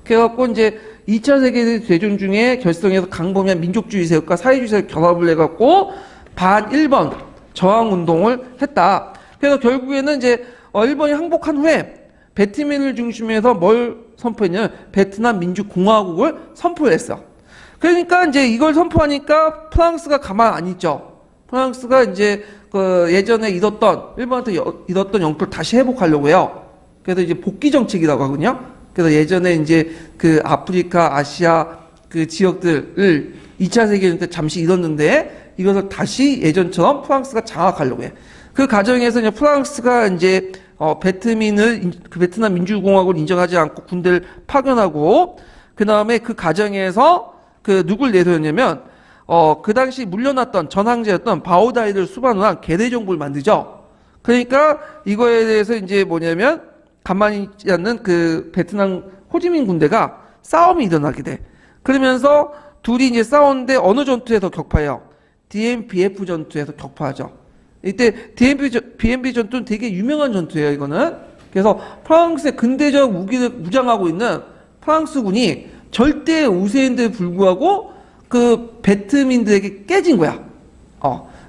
그래갖고 이제 2차 세계대전 중에 결성해서 강범위한 민족주의 세력과 사회주의 세력 결합을 해갖고 반일본 저항 운동을 했다. 그래서 결국에는 이제 일본이 항복한 후에 베트민을 중심해서 뭘 선포했냐면 베트남 민주공화국을 선포를 했어. 그러니까 이제 이걸 선포하니까 프랑스가 가만 안 있죠. 프랑스가 이제 그 예전에 일본한테 잃었던 영토를 다시 회복하려고 해요. 그래서 이제 복귀 정책이라고 하거든요. 그래서 예전에 이제 그 아프리카, 아시아 그 지역들을 2차 세계대전 때 잠시 잃었는데 이것을 다시 예전처럼 프랑스가 장악하려고 해. 그 과정에서 이제 프랑스가 이제 그 베트남 민주공화국을 인정하지 않고 군대를 파견하고 그 다음에 그 과정에서 그 누굴 내세웠냐면 그 당시 물려났던 전황제였던 바오다이를 수반으로 한 계대 정부를 만들죠. 그러니까 이거에 대해서 이제 뭐냐면 가만히 있지 않는 그 베트남 호지민 군대가 싸움이 일어나게 돼. 그러면서 둘이 이제 싸우는데 어느 전투에서 격파해요? DMBF 전투에서 격파하죠. 이때 DMB 전투는 되게 유명한 전투예요, 이거는. 그래서 프랑스의 근대적 무기를 무장하고 있는 프랑스군이 절대 우세인데도 불구하고 그 베트민들에게 깨진 거야.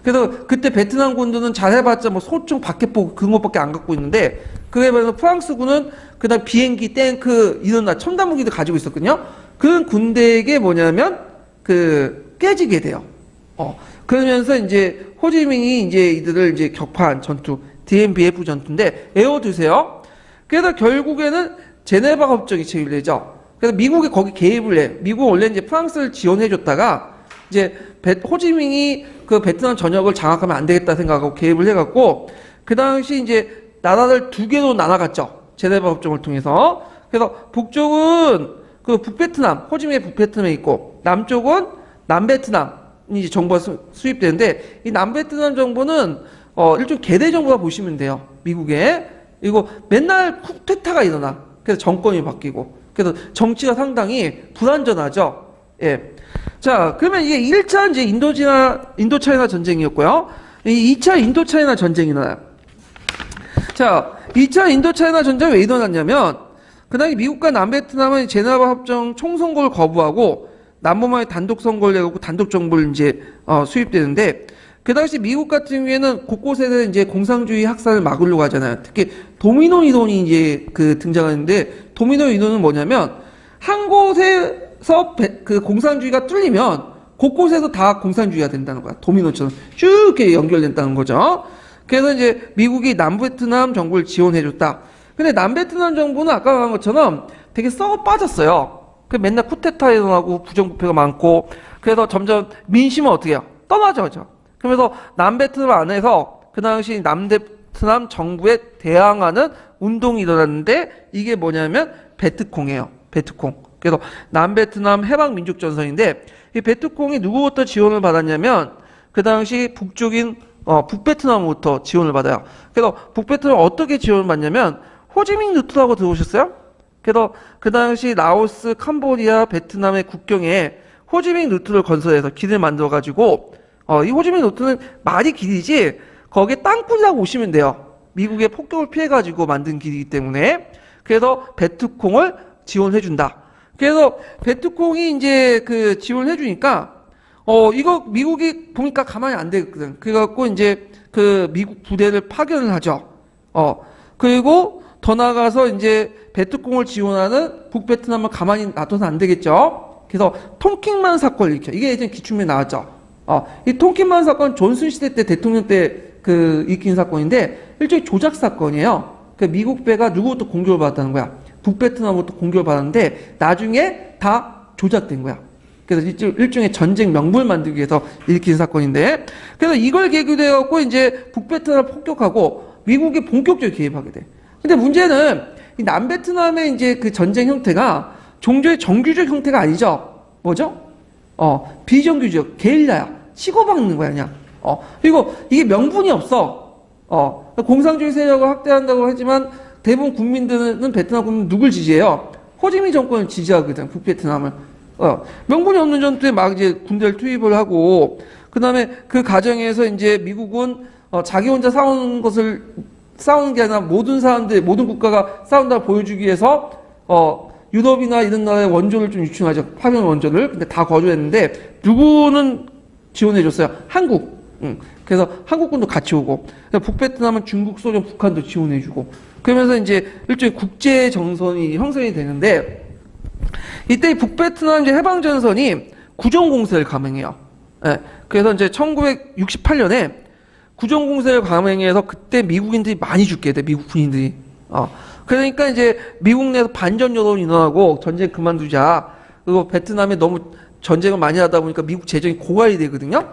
그래서 그때 베트남 군도는 잘해봤자 뭐 소총, 박해포 그런 것밖에 안 갖고 있는데 그에 비해서 프랑스군은 그다음 비행기, 탱크 이런 첨단 무기도 가지고 있었거든요. 그 군대에게 뭐냐면 그 깨지게 돼요. 그러면서 이제 호지민이 이제 이들을 이제 격파한 전투 DMBF 전투인데 외워두세요. 그래서 결국에는 제네바 협정이 체결되죠. 그래서 미국이 거기 개입을 해. 미국은 원래 이제 프랑스를 지원해줬다가 이제 호지민이 그 베트남 전역을 장악하면 안 되겠다 생각하고 개입을 해갖고 그 당시 이제 나라를 두 개로 나눠갔죠. 제네바 협정을 통해서. 그래서 북쪽은 그 북베트남, 호지민의 북베트남에 있고 남쪽은 남베트남이 이제 정부가 수입되는데 이 남베트남 정부는 일종 개대 정부가 보시면 돼요. 미국에. 이거 맨날 쿠데타가 일어나. 그래서 정권이 바뀌고. 그래서 정치가 상당히 불안전하죠. 예. 자, 그러면 이게 1차 이제 인도차이나 전쟁이었고요. 이 2차 인도차이나 전쟁이 일어나요. 자, 2차 인도차이나 전쟁이 왜 일어났냐면, 그 당시 미국과 남베트남은 제네바 협정 총선거를 거부하고, 남북만의 단독 선거를 내고 단독 정부를 이제, 수입되는데, 그 당시 미국 같은 경우에는 곳곳에서 이제 공산주의 확산을 막으려고 하잖아요. 특히 도미노 이론이 이제 등장하는데, 도미노 이론은 뭐냐면, 한 곳에서 그 공산주의가 뚫리면, 곳곳에서 다 공산주의가 된다는 거야. 도미노처럼 쭉 이렇게 연결된다는 거죠. 그래서 이제 미국이 남베트남 정부를 지원해줬다. 근데 남베트남 정부는 아까 말한 것처럼 되게 썩어 빠졌어요. 그 맨날 쿠데타 일어나고 부정부패가 많고 그래서 점점 민심은 어떻게 해요? 떠나죠. 그러면서 남베트남 안에서 그 당시 남베트남 정부에 대항하는 운동이 일어났는데 이게 뭐냐면 베트콩이에요. 베트콩. 그래서 남베트남 해방민족전선인데 이 베트콩이 누구부터 지원을 받았냐면 그 당시 북쪽인 북베트남부터 지원을 받아요. 그래서 북베트남 어떻게 지원을 받냐면 호지민 루트라고 들어오셨어요? 그래서 그 당시 라오스, 캄보디아, 베트남의 국경에 호지민 루트를 건설해서 길을 만들어가지고 이 호지민 루트는 말이 길이지 거기에 땅굴이라고 보시면 돼요. 미국의 폭격을 피해가지고 만든 길이기 때문에 그래서 베트콩을 지원해준다. 그래서 베트콩이 이제 그 지원해주니까 이거 미국이 보니까 가만히 안 되거든. 그래갖고 이제 그 미국 부대를 파견을 하죠. 그리고 더 나아가서 이제 베트콩을 지원하는 북베트남을 가만히 놔둬서 안 되겠죠. 그래서 tonkinman 사건을 일으켜. 이게 예전에 기출문에 나왔죠. 이 tonkinman 사건 존슨 시대 때 대통령 때 그 일으킨 사건인데 일종의 조작 사건이에요. 그 미국 배가 누구부터 공격을 받았다는 거야. 북베트남부터 공격을 받았는데 나중에 다 조작된 거야. 그래서 일종의 전쟁 명분을 만들기 위해서 일으킨 사건인데 그래서 이걸 계기로 해갖고 이제 북베트남을 폭격하고 미국이 본격적으로 개입하게 돼. 근데 문제는 이 남베트남의 이제 그 전쟁 형태가 종전의 정규적 형태가 아니죠. 뭐죠? 비정규적 게릴라야. 치고박는 거야 그냥. 그리고 이게 명분이 없어. 공산주의 세력을 확대한다고 하지만 대부분 국민들은 베트남 국민 누굴 지지해요? 호지민 정권을 지지하거든. 북베트남을. 명분이 없는 전투에 막 이제 군대를 투입을 하고, 그 다음에 그 과정에서 이제 미국은, 자기 혼자 싸우는 게 아니라 모든 사람들, 모든 국가가 싸운다고 보여주기 위해서, 유럽이나 이런 나라의 원조를 좀 유치하죠. 파견 원조를. 근데 다 거절했는데, 누구는 지원해줬어요? 한국. 그래서 한국군도 같이 오고, 북베트남은 중국, 소련, 북한도 지원해주고, 그러면서 이제 일종의 국제 정선이 형성이 되는데, 이때 북베트남 이제 해방전선이 구정공세를 감행해요. 예. 그래서 이제 1968년에 구정공세를 감행해서 그때 미국인들이 많이 죽게 돼, 미국 군인들이. 그러니까 이제 미국 내에서 반전 여론이 일어나고 전쟁 그만두자. 그리고 베트남에 너무 전쟁을 많이 하다 보니까 미국 재정이 고갈이 되거든요.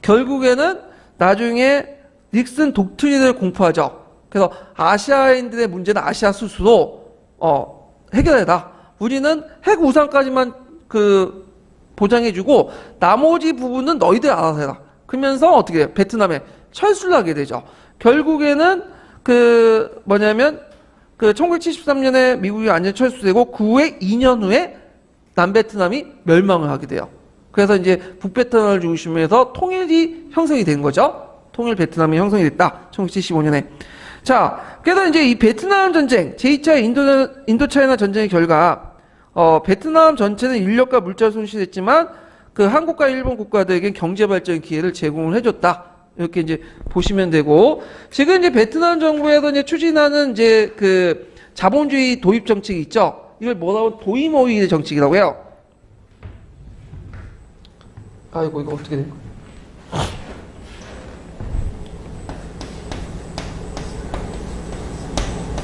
결국에는 나중에 닉슨 독트린을 공포하죠. 그래서 아시아인들의 문제는 아시아 스스로 해결해라. 우리는 핵 우상까지만 그 보장해주고 나머지 부분은 너희들 알아서 해라. 그러면서 어떻게 해요? 베트남에 철수를 하게 되죠. 결국에는 그 뭐냐면 그 1973년에 미국이 완전 철수되고 그 후에 2년 후에 남베트남이 멸망을 하게 돼요. 그래서 이제 북베트남을 중심으로 통일이 형성이 된 거죠. 통일 베트남이 형성이 됐다. 1975년에. 자, 그래서 이제 이 베트남 전쟁, 제2차 인도차이나 전쟁의 결과, 베트남 전체는 인력과 물자 손실했지만, 그 한국과 일본 국가들에게 경제 발전 기회를 제공을 해줬다. 이렇게 이제 보시면 되고, 지금 이제 베트남 정부에서 이제 추진하는 이제 그 자본주의 도입 정책이 있죠. 이걸 뭐라고 도이모의 정책이라고 해요. 아이고, 이거 어떻게 된 거야?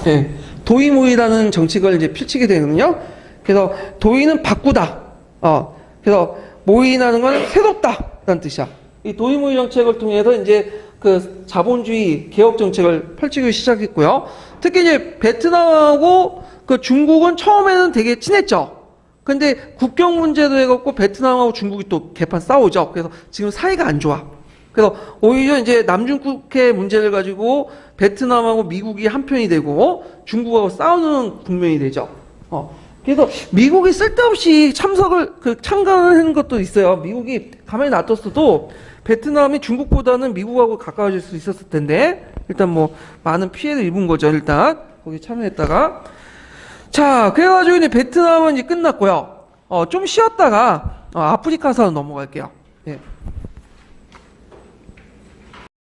예, 도의모의라는 정책을 이제 펼치게 되거든요. 그래서 도의는 바꾸다. 그래서 모의라는 건 새롭다라는 뜻이야. 이 도의모의 정책을 통해서 이제 그 자본주의 개혁 정책을 펼치기 시작했고요. 특히 이제 베트남하고 그 중국은 처음에는 되게 친했죠. 근데 국경 문제도 해갖고 베트남하고 중국이 또 개판 싸우죠. 그래서 지금 사이가 안 좋아. 그래서 오히려 이제 남중국해 문제를 가지고 베트남하고 미국이 한편이 되고 중국하고 싸우는 국면이 되죠. 그래서 미국이 쓸데없이 참관을 하는 것도 있어요. 미국이 가만히 놔뒀어도 베트남이 중국보다는 미국하고 가까워질 수 있었을 텐데 일단 뭐 많은 피해를 입은 거죠. 일단 거기 참여했다가 자 그래가지고 이제 베트남은 이제 끝났고요. 좀 쉬었다가 아프리카사로 넘어갈게요.